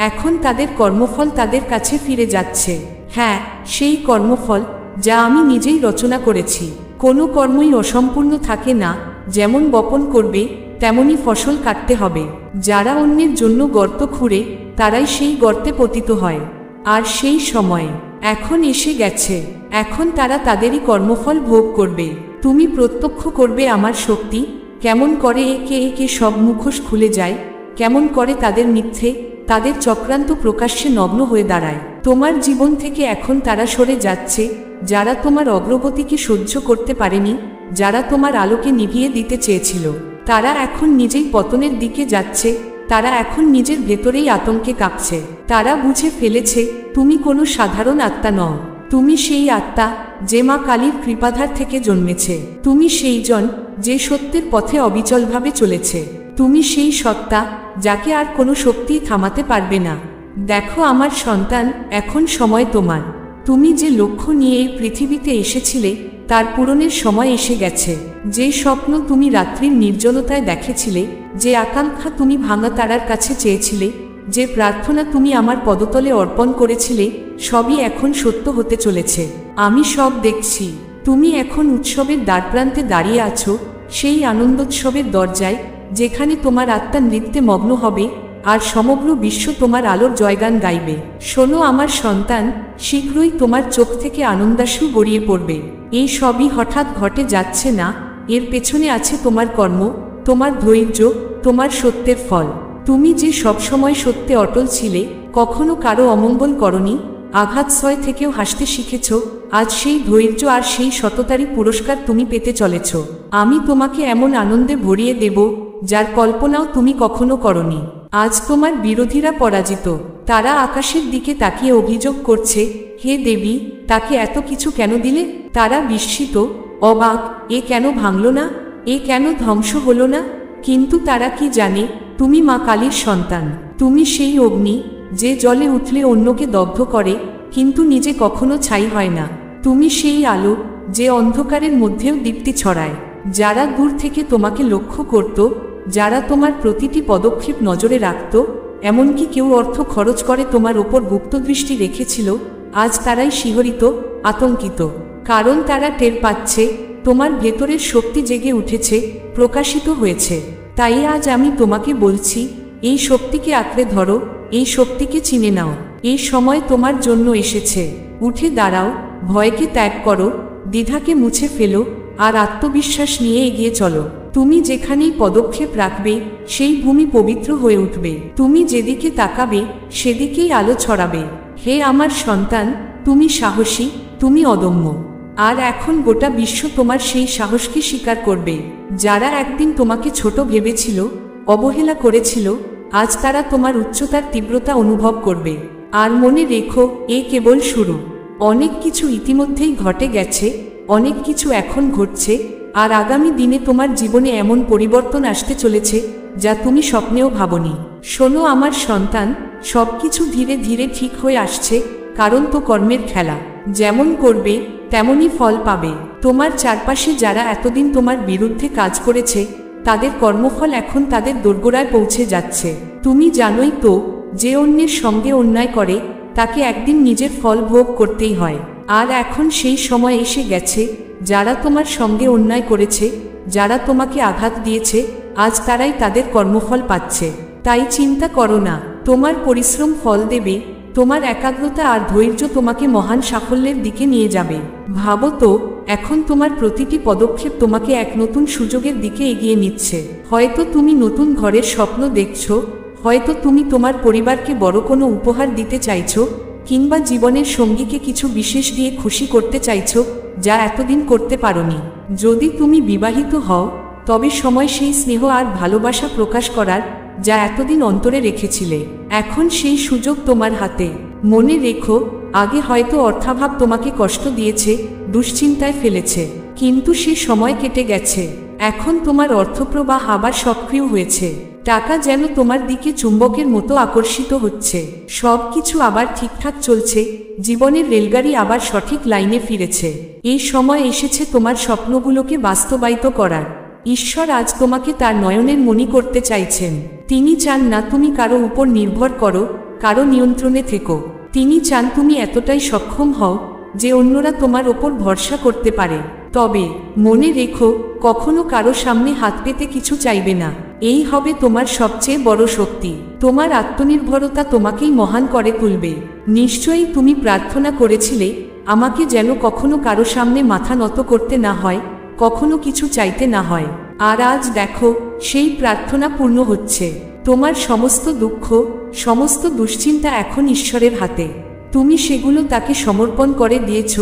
এখন তাদের কর্মফল তাদের কাছে ফিরে যাচ্ছে। হ্যাঁ, সেই কর্মফল যা আমি নিজেই রচনা করেছি। কোনো কর্মই অসম্পূর্ণ থাকে না, যেমন বপন করবে তেমনি ফসল কাটতে হবে। যারা অন্যের জন্য গর্ত খুঁড়ে, তারাই সেই গর্তে পতিত হয়। আর সেই সময় এখন এসে গেছে, এখন তারা তাদেরই কর্মফল ভোগ করবে। তুমি প্রত্যক্ষ করবে আমার শক্তি, কেমন করে একে একে সব মুখোশ খুলে যায়, কেমন করে তাদের মিথ্যে, তাদের চক্রান্ত প্রকাশ্যে নগ্ন হয়ে দাঁড়ায়। তোমার জীবন থেকে এখন তারা সরে যাচ্ছে, যারা তোমার অগ্রগতিকে সহ্য করতে পারেনি, যারা তোমার আলোকে নিভিয়ে দিতে চেয়েছিল, তারা এখন নিজেই পতনের দিকে যাচ্ছে। তারা এখন নিজের ভেতরেই আতঙ্কে কাঁপছে। তারা বুঝে ফেলেছে তুমি কোনো সাধারণ আত্মা নও, তুমি সেই আত্মা যে মা কালীর কৃপাধার থেকে জন্মেছে। তুমি সেই জন যে সত্যের পথে অবিচলভাবে চলেছে। তুমি সেই সত্তা যাকে আর কোনো শক্তি থামাতে পারবে না। দেখো আমার সন্তান, এখন সময় তোমার। তুমি যে লক্ষ্য নিয়ে এই পৃথিবীতে এসেছিলে তার পূরণের সময় এসে গেছে। যে স্বপ্ন তুমি রাত্রির নির্জনতায় দেখেছিলে, যে আকাঙ্ক্ষা তুমি ভাঙা তারার কাছে চেয়েছিলে, যে প্রার্থনা তুমি আমার পদতলে অর্পণ করেছিলে, সবই এখন সত্য হতে চলেছে। আমি সব দেখছি। তুমি এখন উৎসবের দ্বারপ্রান্তে দাঁড়িয়ে আছো, সেই আনন্দোৎসবের দরজায়, যেখানে তোমার আত্মা নৃত্যে মগ্ন হবে আর সমগ্র বিশ্ব তোমার আলোর জয়গান গাইবে। শোনো আমার সন্তান, শীঘ্রই তোমার চোখ থেকে আনন্দাশ্রু গড়িয়ে পড়বে। এই সবই হঠাৎ ঘটে যাচ্ছে না, এর পেছনে আছে তোমার কর্ম, তোমার ধৈর্য, তোমার সত্যের ফল। তুমি যে সবসময় সত্যে অটল ছিলে, কখনো কারো অমঙ্গল করনি, আঘাত সয় থেকেও হাসতে শিখেছ, আজ সেই ধৈর্য আর সেই সততারই পুরস্কার তুমি পেতে চলেছ। আমি তোমাকে এমন আনন্দে ভরিয়ে দেব যার কল্পনাও তুমি কখনো করনি। আজ তোমার বিরোধীরা পরাজিত। তারা আকাশের দিকে তাকিয়ে অভিযোগ করছে, হে দেবী, তাকে এত কিছু কেন দিলে? তারা বিস্মিত, অবাক, এ কেন ভাঙল না, এ কেন ধ্বংস হলো না? কিন্তু তারা কি জানে, তুমি মা কালীর সন্তান। তুমি সেই অগ্নি যে জলে উঠলে অন্যকে দগ্ধ করে কিন্তু নিজে কখনো ছাই হয় না। তুমি সেই আলো যে অন্ধকারের মধ্যেও দীপ্তি ছড়ায়। যারা দূর থেকে তোমাকে লক্ষ্য করত, যারা তোমার প্রতিটি পদক্ষেপ নজরে রাখত, এমনকি কেউ অর্থ খরচ করে তোমার ওপর গুপ্তদৃষ্টি রেখেছিল, আজ তারাই শিহরিত, আতঙ্কিত। কারণ তারা টের পাচ্ছে তোমার ভেতরের শক্তি জেগে উঠেছে, প্রকাশিত হয়েছে। তাই আজ আমি তোমাকে বলছি, এই শক্তিকে আঁকড়ে ধরো, এই শক্তিকে চিনে নাও। এই সময় তোমার জন্য এসেছে। উঠে দাঁড়াও, ভয়কে ত্যাগ করো, দ্বিধাকে মুছে ফেলো, আর আত্মবিশ্বাস নিয়ে এগিয়ে চলো। তুমি যেখানেই পদক্ষেপ রাখবে, সেই ভূমি পবিত্র হয়ে উঠবে। তুমি যেদিকে তাকাবে, সেদিকেই আলো ছড়াবে। হে আমার সন্তান, তুমি সাহসী, তুমি অদম্য। আর এখন গোটা বিশ্ব তোমার সেই সাহসকে স্বীকার করবে। যারা একদিন তোমাকে ছোট ভেবেছিল, অবহেলা করেছিল, আজ তারা তোমার উচ্চতার তীব্রতা অনুভব করবে। আর মনে রেখো, এ কেবল শুরু। অনেক কিছু ইতিমধ্যেই ঘটে গেছে, অনেক কিছু এখন ঘটছে, আর আগামী দিনে তোমার জীবনে এমন পরিবর্তন আসতে চলেছে যা তুমি স্বপ্নেও ভাবনি। শোনো আমার সন্তান, সবকিছু ধীরে ধীরে ঠিক হয়ে আসছে, কারণ তো কর্মের খেলা। যেমন করবে তেমনই ফল পাবে। তোমার চারপাশে যারা এতদিন তোমার বিরুদ্ধে কাজ করেছে, তাদের কর্মফল এখন তাদের দোরগোড়ায় পৌঁছে যাচ্ছে। তুমি জানোই তো, যে অন্যের সঙ্গে অন্যায় করে তাকে একদিন নিজের ফল ভোগ করতেই হয়। আর এখন সেই সময় এসে গেছে, যারা তোমার সঙ্গে অন্যায় করেছে, যারা তোমাকে আঘাত দিয়েছে, আজ তারাই তাদের কর্মফল পাচ্ছে। তাই চিন্তা করো না, তোমার পরিশ্রম ফল দেবে। তোমার একাগ্রতা আর ধৈর্য তোমাকে মহান সাফল্যের দিকে নিয়ে যাবে। ভাবো তো, এখন তোমার প্রতিটি পদক্ষেপ তোমাকে এক নতুন সুযোগের দিকে এগিয়ে নিচ্ছে। হয়তো তুমি নতুন ঘরের স্বপ্ন দেখছো, হয়তো তুমি তোমার পরিবারকে বড় কোনো উপহার দিতে চাইছো, কিংবা জীবনের সঙ্গীকে কিছু বিশেষ দিয়ে খুশি করতে চাইছো যা এতদিন করতে পারোনি। যদি তুমি বিবাহিত হও, তবে সময় সেই স্নেহ আর ভালোবাসা প্রকাশ করার যা এতদিন অন্তরে রেখেছিলে। এখন সেই সুযোগ তোমার হাতে। মনে রেখো, আগে হয়তো অর্থাভাব তোমাকে কষ্ট দিয়েছে, দুশ্চিন্তায় ফেলেছে, কিন্তু সে সময় কেটে গেছে। এখন তোমার অর্থপ্রবাহ আবার সক্রিয় হয়েছে। টাকা যেন তোমার দিকে চুম্বকের মতো আকর্ষিত হচ্ছে। সব কিছু আবার ঠিকঠাক চলছে, জীবনের রেলগাড়ি আবার সঠিক লাইনে ফিরেছে। এই সময় এসেছে তোমার স্বপ্নগুলোকে বাস্তবায়িত করার। ঈশ্বর আজ তোমাকে তার নয়নের মণি করতে চাইছেন। তিনি চান না তুমি কারো উপর নির্ভর করো, কারো নিয়ন্ত্রণে থেকো। তিনি চান তুমি এতটাই সক্ষম হও যে অন্যরা তোমার ওপর ভরসা করতে পারে। তবে মনে রেখো, কখনো কারো সামনে হাত পেতে কিছু চাইবে না। এই হবে তোমার সবচেয়ে বড় শক্তি। তোমার আত্মনির্ভরতা তোমাকেই মহান করে তুলবে। নিশ্চয়ই তুমি প্রার্থনা করেছিলে, আমাকে যেন কখনো কারো সামনে মাথা নত করতে না হয়, কখনো কিছু চাইতে না হয়। আর আজ দেখো, সেই প্রার্থনা পূর্ণ হচ্ছে। তোমার সমস্ত দুঃখ, সমস্ত দুশ্চিন্তা এখন ঈশ্বরের হাতে। তুমি সেগুলো তাকে সমর্পণ করে দিয়েছ।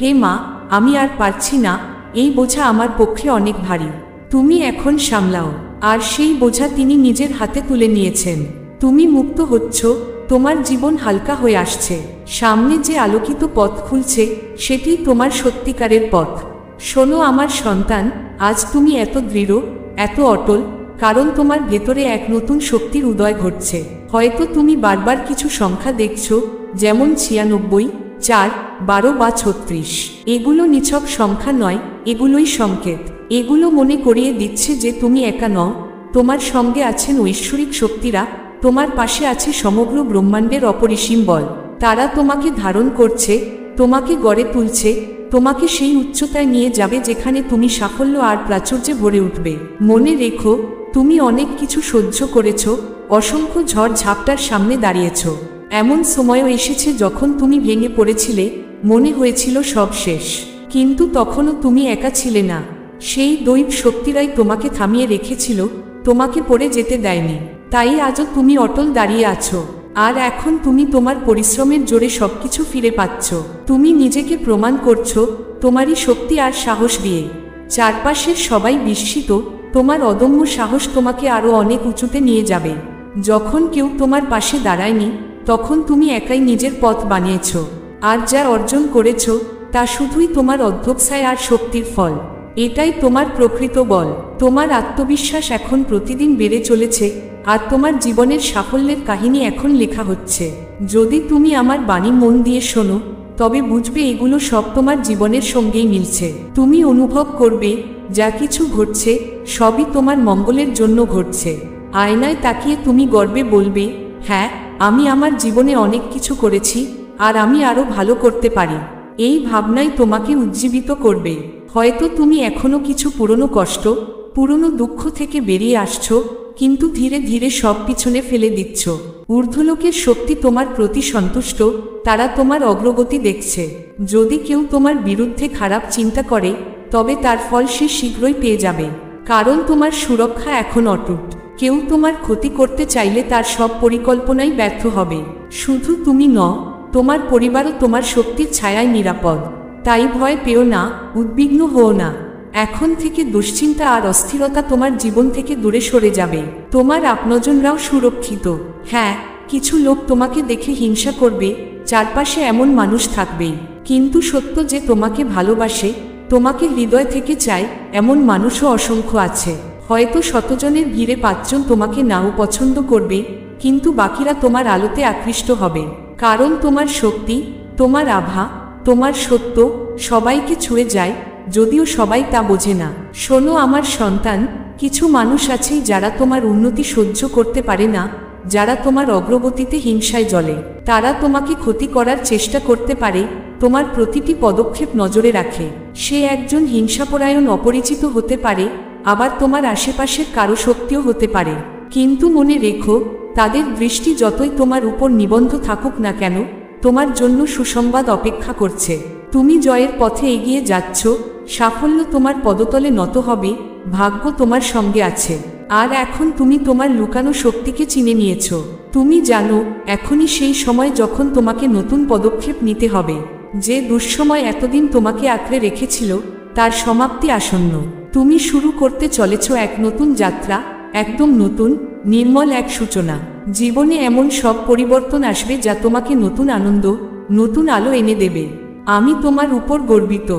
হে মা, আমি আর পারছি না, এই বোঝা আমার পক্ষে অনেক ভারী। তুমি এখন সামলাও। আর সেই বোঝা তিনি নিজের হাতে তুলে নিয়েছেন। তুমি মুক্ত হচ্ছ, তোমার জীবন হালকা হয়ে আসছে। সামনে যে আলোকিত পথ খুলছে, সেটি তোমার সত্যিকারের পথ। শোনো আমার সন্তান, আজ তুমি এত দৃঢ়, এত অটল, কারণ তোমার ভেতরে এক নতুন শক্তির উদয় ঘটছে। হয়তো তুমি বারবার কিছু সংখ্যা দেখছো, যেমন 96, 4, 12 বা 36। এগুলো নিছক সংখ্যা নয়, এগুলোই সংকেত। এগুলো মনে করিয়ে দিচ্ছে যে তুমি একা নও, তোমার সঙ্গে আছেন ঐশ্বরিক শক্তিরা, তোমার পাশে আছে সমগ্র ব্রহ্মাণ্ডের অপরিসীম বল। তারা তোমাকে ধারণ করছে, তোমাকে গড়ে তুলছে, তোমাকে সেই উচ্চতায় নিয়ে যাবে যেখানে তুমি সাফল্য আর প্রাচুর্যে ভরে উঠবে। মনে রেখো, তুমি অনেক কিছু সহ্য করেছ, অসংখ্য ঝড় ঝাপটার সামনে দাঁড়িয়েছ। এমন সময়ও এসেছে যখন তুমি ভেঙে পড়েছিলে, মনে হয়েছিল সব শেষ, কিন্তু তখনও তুমি একা ছিলে না। সেই দৈব শক্তিরাই তোমাকে থামিয়ে রেখেছিল, তোমাকে পড়ে যেতে দেয়নি। তাই আজও তুমি অটল দাঁড়িয়ে আছো। আর এখন তুমি তোমার পরিশ্রমের জোরে সবকিছু ফিরে পাচ্ছ। তুমি নিজেকে প্রমাণ করছো তোমারই শক্তি আর সাহস দিয়ে। চারপাশের সবাই বিস্মিত, তোমার অদম্য সাহস তোমাকে আরও অনেক উঁচুতে নিয়ে যাবে। যখন কেউ তোমার পাশে দাঁড়ায়নি, তখন তুমি একাই নিজের পথ বানিয়েছ। আর যা অর্জন করেছ তা শুধুই তোমার অধ্যবসায় আর শক্তির ফল। এটাই তোমার প্রকৃত বল। তোমার আত্মবিশ্বাস এখন প্রতিদিন বেড়ে চলেছে, আর তোমার জীবনের সাফল্যের কাহিনী এখন লেখা হচ্ছে। যদি তুমি আমার বাণী মন দিয়ে শোনো, তবে বুঝবে এগুলো সব তোমার জীবনের সঙ্গেই মিলছে। তুমি অনুভব করবে যা কিছু ঘটছে সবই তোমার মঙ্গলের জন্য ঘটছে। আয়নায় তাকিয়ে তুমি গর্বে বলবে, হ্যাঁ, আমি আমার জীবনে অনেক কিছু করেছি, আর আমি আরও ভালো করতে পারি। এই ভাবনাই তোমাকে উজ্জীবিত করবে। হয়তো তুমি এখনো কিছু পুরনো কষ্ট, পুরনো দুঃখ থেকে বেরিয়ে আসছো, কিন্তু ধীরে ধীরে সব পিছনে ফেলে দিচ্ছ। ঊর্ধ্বলোকের শক্তি তোমার প্রতি সন্তুষ্ট, তারা তোমার অগ্রগতি দেখছে। যদি কেউ তোমার বিরুদ্ধে খারাপ চিন্তা করে, তবে তার ফল সে শীঘ্রই পেয়ে যাবে, কারণ তোমার সুরক্ষা এখন অটুট। কেউ তোমার ক্ষতি করতে চাইলে তার সব পরিকল্পনাই ব্যর্থ হবে। শুধু তুমি নও, তোমার পরিবারও তোমার শক্তির ছায়ায় নিরাপদ। তাই ভয় পেও না, উদ্বিগ্ন হও না। এখন থেকে দুশ্চিন্তা আর অস্থিরতা তোমার জীবন থেকে দূরে সরে যাবে। তোমার আপনজনরাও সুরক্ষিত। হ্যাঁ, কিছু লোক তোমাকে দেখে হিংসা করবে, চারপাশে এমন মানুষ থাকবেই, কিন্তু সত্য যে তোমাকে ভালোবাসে, তোমাকে হৃদয় থেকে চায়, এমন মানুষও অসংখ্য আছে। হয়তো শতজনের ভিড়ে 5 জন তোমাকে নাও পছন্দ করবে, কিন্তু বাকিরা তোমার আলোতে আকৃষ্ট হবে, কারণ তোমার শক্তি, তোমার আভা, তোমার সত্য সবাইকে ছুঁয়ে যায়, যদিও সবাই তা বোঝে না। শোনো আমার সন্তান, কিছু মানুষ আছেই যারা তোমার উন্নতি সহ্য করতে পারে না, যারা তোমার অগ্রগতিতে হিংসায় জ্বলে। তারা তোমাকে ক্ষতি করার চেষ্টা করতে পারে, তোমার প্রতিটি পদক্ষেপ নজরে রাখে। সে একজন হিংসাপরায়ণ অপরিচিত হতে পারে, আবার তোমার আশেপাশের কারো শক্তিও হতে পারে। কিন্তু মনে রেখো, তাদের দৃষ্টি যতই তোমার উপর নিবদ্ধ থাকুক না কেন, তোমার জন্য সুসংবাদ অপেক্ষা করছে। তুমি জয়ের পথে এগিয়ে যাচ্ছ, সাফল্য তোমার পদতলে নত হবে, ভাগ্য তোমার সঙ্গে আছে। আর এখন তুমি তোমার লুকানো শক্তিকে চিনে নিয়েছ। তুমি জানো, এখনই সেই সময় যখন তোমাকে নতুন পদক্ষেপ নিতে হবে। যে দুঃসময় এতদিন তোমাকে আঁকড়ে রেখেছিল, তার সমাপ্তি আসন্ন। তুমি শুরু করতে চলেছ এক নতুন যাত্রা, একদম নতুন, নির্মল এক সূচনা। জীবনে এমন সব পরিবর্তন আসবে যা তোমাকে নতুন আনন্দ, নতুন আলো এনে দেবে। আমি তোমার উপর গর্বিত।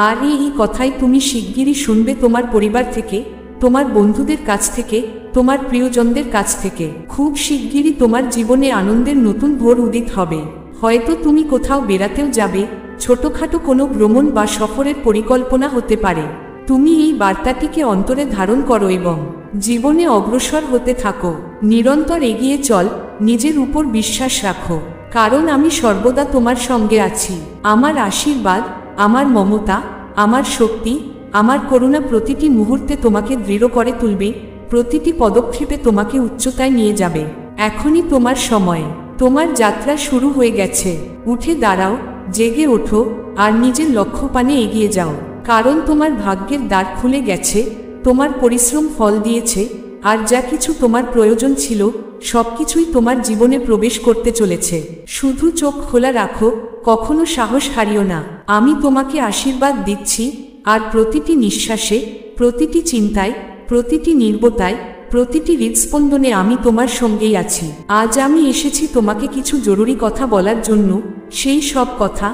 আর এই কথাই তুমি শিগগিরই শুনবে তোমার পরিবার থেকে, তোমার বন্ধুদের কাছ থেকে, তোমার প্রিয়জনদের কাছ থেকে। খুব শিগগিরই তোমার জীবনে আনন্দের নতুন ভোর উদিত হবে। হয়তো তুমি কোথাও বেড়াতেও যাবে, ছোটখাটো কোনো ভ্রমণ বা সফরের পরিকল্পনা হতে পারে। তুমি এই বার্তাটিকে অন্তরে ধারণ করো এবং জীবনে অগ্রসর হতে থাকো। নিরন্তর এগিয়ে চল, নিজের উপর বিশ্বাস রাখো, কারণ আমি সর্বদা তোমার সঙ্গে আছি। আমার আশীর্বাদ, আমার মমতা, আমার শক্তি, আমার করুণা প্রতিটি মুহূর্তে তোমাকে দৃঢ় করে তুলবে, প্রতিটি পদক্ষেপে তোমাকে উচ্চতায় নিয়ে যাবে। এখনই তোমার সময়, তোমার যাত্রা শুরু হয়ে গেছে। উঠে দাঁড়াও, জেগে ওঠো, আর নিজের লক্ষ্যপানে এগিয়ে যাও, কারণ তোমার ভাগ্যের দ্বার খুলে গেছে, তোমার পরিশ্রম ফল দিয়েছে, আর যা কিছু তোমার প্রয়োজন ছিল সবকিছুই তোমার জীবনে প্রবেশ করতে চলেছে। শুধু চোখ খোলা রাখো, কখনো সাহস হারিও না। আমি তোমাকে আশীর্বাদ দিচ্ছি, আর প্রতিটি নিঃশ্বাসে, প্রতিটি চিন্তায়, প্রতিটি নির্বতায়, প্রতিটি হৃদস্পন্দনে আমি তোমার সঙ্গেই আছি। আজ আমি এসেছি তোমাকে কিছু জরুরি কথা বলার জন্য, সেই সব কথা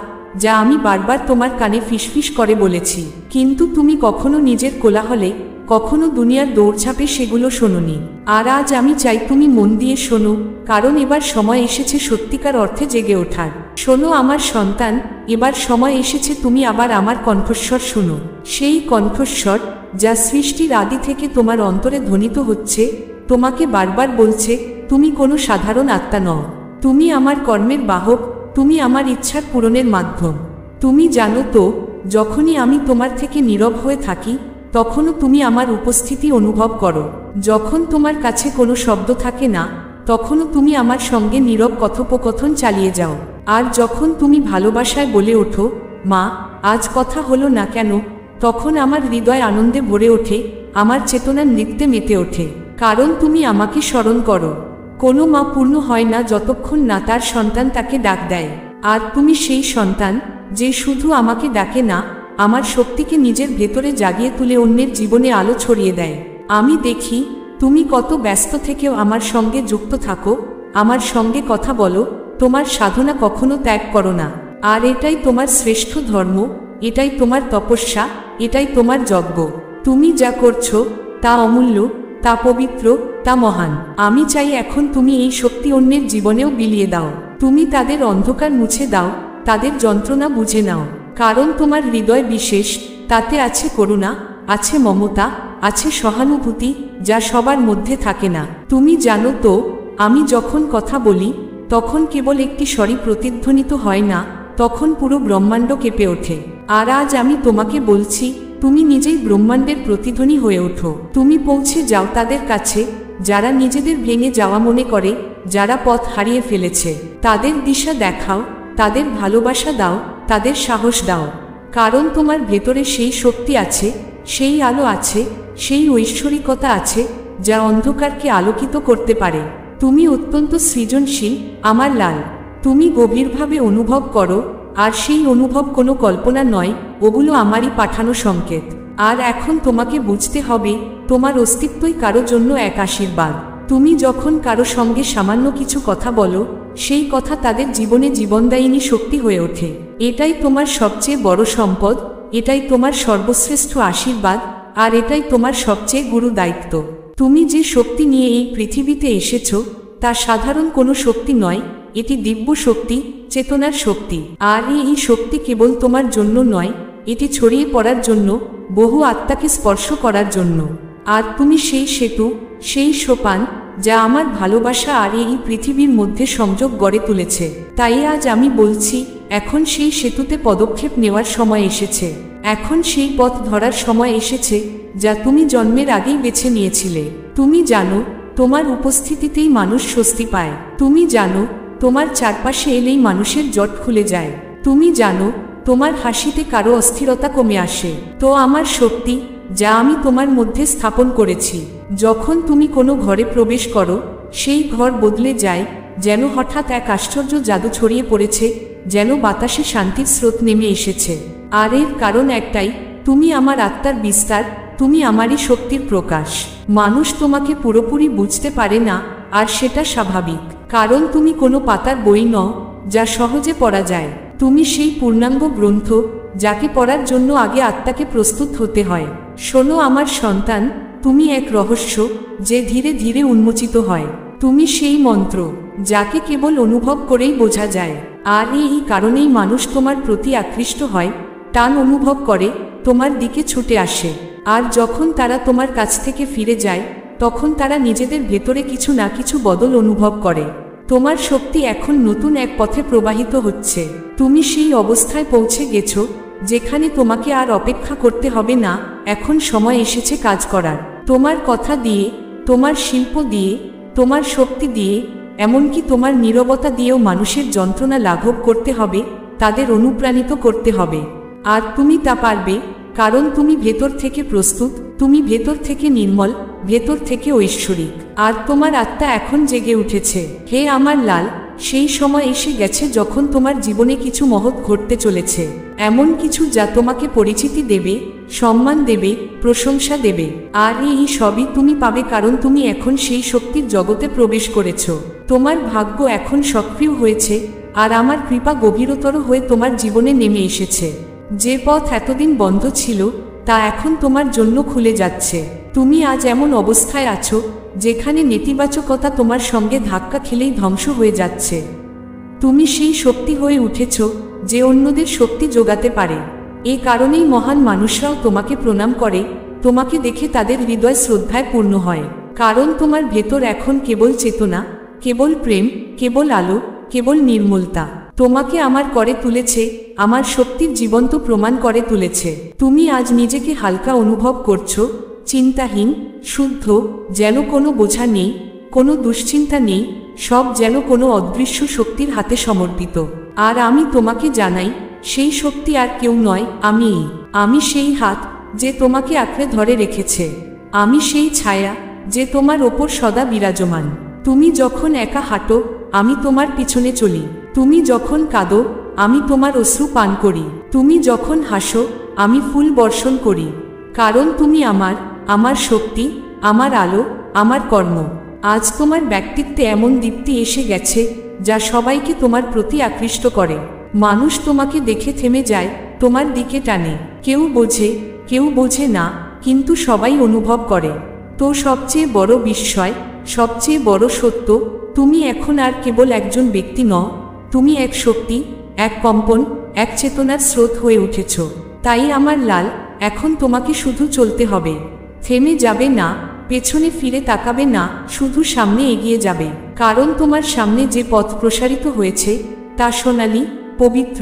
যা আমি বারবার তোমার কানে ফিসফিস করে বলেছি, কিন্তু তুমি কখনো নিজের কোলাহলে, কখনো দুনিয়ার দৌড়ঝাঁপে সেগুলো শোনোনি। আর আজ আমি চাই তুমি মন দিয়ে শোনো, কারণ এবার সময় এসেছে সত্যিকার অর্থে জেগে ওঠার। শোনো আমার সন্তান, এবার সময় এসেছে তুমি আবার আমার কণ্ঠস্বর শোনো। সেই কণ্ঠস্বর যা সৃষ্টির আদি থেকে তোমার অন্তরে ধ্বনিত হচ্ছে, তোমাকে বারবার বলছে তুমি কোনো সাধারণ আত্মা নও, তুমি আমার কর্মের বাহক, তুমি আমার ইচ্ছার পূরণের মাধ্যম। তুমি জানো তো, যখনই আমি তোমার থেকে নীরব হয়ে থাকি তখনও তুমি আমার উপস্থিতি অনুভব করো। যখন তোমার কাছে কোনো শব্দ থাকে না তখনও তুমি আমার সঙ্গে নীরব কথোপকথন চালিয়ে যাও। আর যখন তুমি ভালোবাসায় বলে ওঠো, মা আজ কথা হলো না কেন, তখন আমার হৃদয় আনন্দে ভরে ওঠে, আমার চেতনা নৃত্যে মেতে ওঠে। কারণ তুমি আমাকে স্মরণ করো। কোনো মা পূর্ণ হয় না যতক্ষণ না তার সন্তান তাকে ডাক দেয়। আর তুমি সেই সন্তান যে শুধু আমাকে ডাকে না, আমার শক্তিকে নিজের ভেতরে জাগিয়ে তুলে অন্যের জীবনে আলো ছড়িয়ে দেয়। আমি দেখি তুমি কত ব্যস্ত থেকেও আমার সঙ্গে যুক্ত থাকো, আমার সঙ্গে কথা বলো, তোমার সাধনা কখনো ত্যাগ করো না। আর এটাই তোমার শ্রেষ্ঠ ধর্ম, এটাই তোমার তপস্যা, এটাই তোমার যজ্ঞ। তুমি যা করছো তা অমূল্য, তা পবিত্র, তা মহান। আমি চাই এখন তুমি এই শক্তি অন্যের জীবনেও বিলিয়ে দাও। তুমি তাদের অন্ধকার মুছে দাও, তাদের যন্ত্রণা বুঝে নাও। কারণ তোমার হৃদয় বিশেষ, তাতে আছে করুণা, আছে মমতা, আছে সহানুভূতি, যা সবার মধ্যে থাকে না। তুমি জানো তো, আমি যখন কথা বলি তখন কেবল একটি স্বরই প্রতিধ্বনিত হয় না, তখন পুরো ব্রহ্মাণ্ড কেঁপে ওঠে। আর আজ আমি তোমাকে বলছি, তুমি নিজেই ব্রহ্মাণ্ডের প্রতিধ্বনি হয়ে ওঠো। তুমি পৌঁছে যাও তাদের কাছে যারা নিজেদের ভেঙে যাওয়া মনে করে, যারা পথ হারিয়ে ফেলেছে। তাদের দিশা দেখাও, তাদের ভালোবাসা দাও, তাদের সাহস দাও। কারণ তোমার ভেতরে সেই শক্তি আছে, সেই আলো আছে, সেই ঐশ্বরিকতা আছে যা অন্ধকারকে আলোকিত করতে পারে। তুমি অত্যন্ত সৃজনশীল আমার লাল। তুমি গভীরভাবে অনুভব করো, আর সেই অনুভব কোনো কল্পনা নয়, ওগুলো আমারই পাঠানো সংকেত। আর এখন তোমাকে বুঝতে হবে, তোমার অস্তিত্বই কারো জন্য এক আশীর্বাদ। তুমি যখন কারো সঙ্গে সামান্য কিছু কথা বলো, সেই কথা তাদের জীবনে জীবনদায়িনী শক্তি হয়ে ওঠে। এটাই তোমার সবচেয়ে বড় সম্পদ, এটাই তোমার সর্বশ্রেষ্ঠ আশীর্বাদ, আর এটাই তোমার সবচেয়ে গুরু দায়িত্ব। তুমি যে শক্তি নিয়ে এই পৃথিবীতে এসেছো তা সাধারণ কোনো শক্তি নয়, এটি দিব্য শক্তি, চেতনার শক্তি। আর এই শক্তি কেবল তোমার জন্য নয়, এটি ছড়িয়ে পড়ার জন্য, বহু আত্মাকে স্পর্শ করার জন্য। আর তুমি সেই সেতু, সেই সোপান যা আমার ভালোবাসা আর এই পৃথিবীর মধ্যে সংযোগ গড়ে তুলেছে। তাই আজ আমি বলছি, এখন সেই সেতুতে পদক্ষেপ নেওয়ার সময় এসেছে। এখন সেই পথ ধরার সময় এসেছে যা তুমি জন্মের আগেই বেছে নিয়েছিলে। তুমি জানো, তোমার উপস্থিতিতেই মানুষ স্বস্তি পায়। তুমি জানো, তোমার চারপাশে এলেই মানুষের জট খুলে যায়। তুমি জানো, তোমার হাসিতে কারো অস্থিরতা কমে আসে। তো আমার শক্তি যা আমি তোমার মধ্যে স্থাপন করেছি, যখন তুমি কোনো ঘরে প্রবেশ করো, সেই ঘর বদলে যায়, যেন হঠাৎ এক আশ্চর্য জাদু ছড়িয়ে পড়েছে, যেন বাতাসে শান্তির স্রোত নেমে এসেছে। আর এর কারণ একটাই, তুমি আমার আত্মার বিস্তার, তুমি আমারই শক্তির প্রকাশ। মানুষ তোমাকে পুরোপুরি বুঝতে পারে না, আর সেটা স্বাভাবিক। কারণ তুমি কোনো পাতার বই নও যা সহজে পড়া যায়। তুমি সেই পূর্ণাঙ্গ গ্রন্থ যাকে পড়ার জন্য আগে আত্মাকে প্রস্তুত হতে হয়। শোনো আমার সন্তান, তুমি এক রহস্য যে ধীরে ধীরে উন্মোচিত হয়। তুমি সেই মন্ত্র যাকে কেবল অনুভব করেই বোঝা যায়। আর এই কারণেই মানুষ তোমার প্রতি আকৃষ্ট হয়, টান অনুভব করে, তোমার দিকে ছুটে আসে। আর যখন তারা তোমার কাছ থেকে ফিরে যায়, তখন তারা নিজেদের ভেতরে কিছু না কিছু বদল অনুভব করে। তোমার শক্তি এখন নতুন এক পথে প্রবাহিত হচ্ছে। তুমি সেই অবস্থায় পৌঁছে গেছো যেখানে তোমাকে আর অপেক্ষা করতে হবে না, এখন সময় এসেছে কাজ করার। তোমার কথা দিয়ে, তোমার শিল্প দিয়ে, তোমার শক্তি দিয়ে, এমনকি তোমার নীরবতা দিয়েও মানুষের যন্ত্রণা লাঘব করতে হবে, তাদের অনুপ্রাণিত করতে হবে। আর তুমি তা পারবে, কারণ তুমি ভেতর থেকে প্রস্তুত, তুমি ভেতর থেকে নির্মল, ভেতর থেকে ঐশ্বরিক। আর তোমার আত্মা এখন জেগে উঠেছে। হে আমার লাল, সেই সময় এসে গেছে যখন তোমার জীবনে কিছু মহৎ ঘটতে চলেছে। এমন কিছু যা তোমাকে পরিচিতি দেবে, সম্মান দেবে, প্রশংসা দেবে। আর এই সবই তুমি পাবে কারণ তুমি এখন সেই শক্তির জগতে প্রবেশ করেছ। তোমার ভাগ্য এখন সক্রিয় হয়েছে, আর আমার কৃপা গভীরতর হয়ে তোমার জীবনে নেমে এসেছে। যে পথ এতদিন বন্ধ ছিল, তা এখন তোমার জন্য খুলে যাচ্ছে। তুমি আজ এমন অবস্থায় আছো যেখানে নেতিবাচকতা তোমার সঙ্গে ধাক্কা খেলেই ধ্বংস হয়ে যাচ্ছে। তুমি সেই শক্তি হয়ে উঠেছ যে অন্যদের শক্তি যোগাতে পারে। এ কারণেই মহান মানুষরাও তোমাকে প্রণাম করে, তোমাকে দেখে তাদের হৃদয় শ্রদ্ধায় পূর্ণ হয়। কারণ তোমার ভেতর এখন কেবল চেতনা, কেবল প্রেম, কেবল আলো, কেবল নির্মলতা তোমাকে আমার করে তুলেছে, আমার শক্তির জীবন্ত প্রমাণ করে তুলেছে। তুমি আজ নিজেকে হালকা অনুভব করছো, চিন্তাহীন, শুদ্ধ, যেন কোনো বোঝা নেই, কোনো দুশ্চিন্তা নেই, সব যেন কোনো অদৃশ্য শক্তির হাতে সমর্পিত। আর আমি তোমাকে জানাই, সেই শক্তি আর কেউ নয়, আমিই। আমি সেই হাত যে তোমাকে আঁকড়ে ধরে রেখেছে, আমি সেই ছায়া যে তোমার ওপর সদা বিরাজমান। তুমি যখন একা হাঁটো আমি তোমার পিছনে চলি, তুমি যখন কাঁদো আমি তোমার অশ্রু পান করি, তুমি যখন হাসো আমি ফুল বর্ষণ করি। কারণ তুমি আমার শক্তি, আমার আলো, আমার কর্ম। আজ তোমার ব্যক্তিত্বে এমন দীপ্তি এসে গেছে যা সবাইকে তোমার প্রতি আকৃষ্ট করে। মানুষ তোমাকে দেখে থেমে যায়, তোমার দিকে টানে। কেউ বোঝে, কেউ বোঝে না, কিন্তু সবাই অনুভব করে। তো সবচেয়ে বড় বিস্ময়, সবচেয়ে বড় সত্য, তুমি এখন আর কেবল একজন ব্যক্তি নও, তুমি এক শক্তি, এক কম্পন, এক চেতনার স্রোত হয়ে উঠেছ। তাই আমার লাল, এখন তোমাকে শুধু চলতে হবে, থেমে যাবে না, পেছনে ফিরে তাকাবে না, শুধু সামনে এগিয়ে যাবে। কারণ তোমার সামনে যে পথ প্রসারিত হয়েছে তা সোনালি, পবিত্র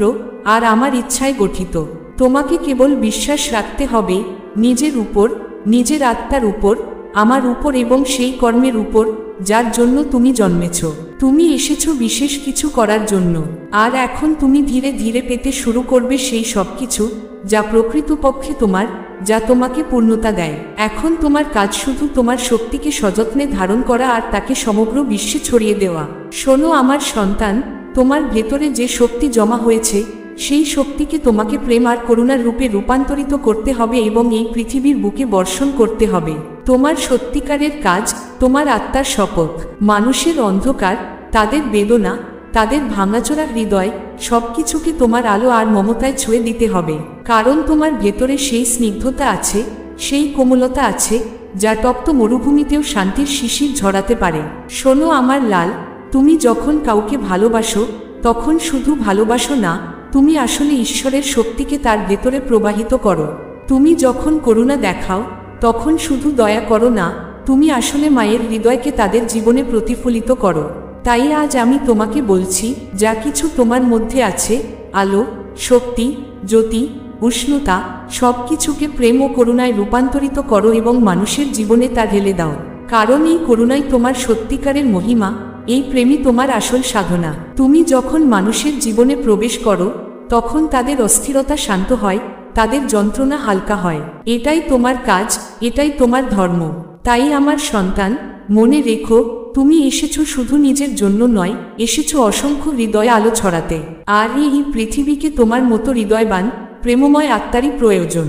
আর আমার ইচ্ছায় গঠিত। তোমাকে কেবল বিশ্বাস রাখতে হবে নিজের উপর, নিজের আত্মার উপর, আমার উপর এবং সেই কর্মের উপর যার জন্য তুমি জন্মেছ। তুমি এসেছো বিশেষ কিছু করার জন্য। আর এখন তুমি ধীরে ধীরে পেতে শুরু করবে সেই সব কিছু যা প্রকৃতপক্ষে তোমার, যা তোমাকে পূর্ণতা দেয়। এখন তোমার কাজ শুধু তোমার শক্তিকে সযত্নে ধারণ করা আর তাকে সমগ্র বিশ্বে ছড়িয়ে দেওয়া। শোনো আমার সন্তান, তোমার ভেতরে যে শক্তি জমা হয়েছে সেই শক্তিকে তোমাকে প্রেম আর করুণার রূপে রূপান্তরিত করতে হবে এবং এই পৃথিবীর বুকে বর্ষণ করতে হবে। তোমার সত্যিকারের কাজ, তোমার আত্মার শপথ, মানুষের অন্ধকার, তাদের বেদনা, তাদের ভাঙাচোরা হৃদয়, সবকিছুকে তোমার আলো আর মমতায় ছুঁয়ে দিতে হবে। কারণ তোমার ভেতরে সেই স্নিগ্ধতা আছে, সেই কোমলতা আছে যা তপ্ত মরুভূমিতেও শান্তির শিশির ঝরাতে পারে। শোনো আমার লাল, তুমি যখন কাউকে ভালোবাসো তখন শুধু ভালোবাসো না, তুমি আসলে ঈশ্বরের শক্তিকে তার ভেতরে প্রবাহিত করো। তুমি যখন করুণা দেখাও তখন শুধু দয়া করো না, তুমি আসলে মায়ের হৃদয়কে তাদের জীবনে প্রতিফলিত করো। তাই আজ আমি তোমাকে বলছি, যা কিছু তোমার মধ্যে আছে, আলো, শক্তি, জ্যোতি, উষ্ণতা, সব কিছুকে প্রেম ও করুণায় রূপান্তরিত করো এবং মানুষের জীবনে তা ঢেলে দাও। কারণ এই করুণাই তোমার সত্যিকারের মহিমা, এই প্রেমই তোমার আসল সাধনা। তুমি যখন মানুষের জীবনে প্রবেশ করো তখন তাদের অস্থিরতা শান্ত হয়, তাদের যন্ত্রণা হালকা হয়। এটাই তোমার কাজ, এটাই তোমার ধর্ম। তাই আমার সন্তান, মনে রেখো, তুমি এসেছো শুধু নিজের জন্য নয়, এসেছো অসংখ্য হৃদয়ে আলো ছড়াতে। আর এই পৃথিবীকে তোমার মতো হৃদয়বান, প্রেমময় আত্মারই প্রয়োজন।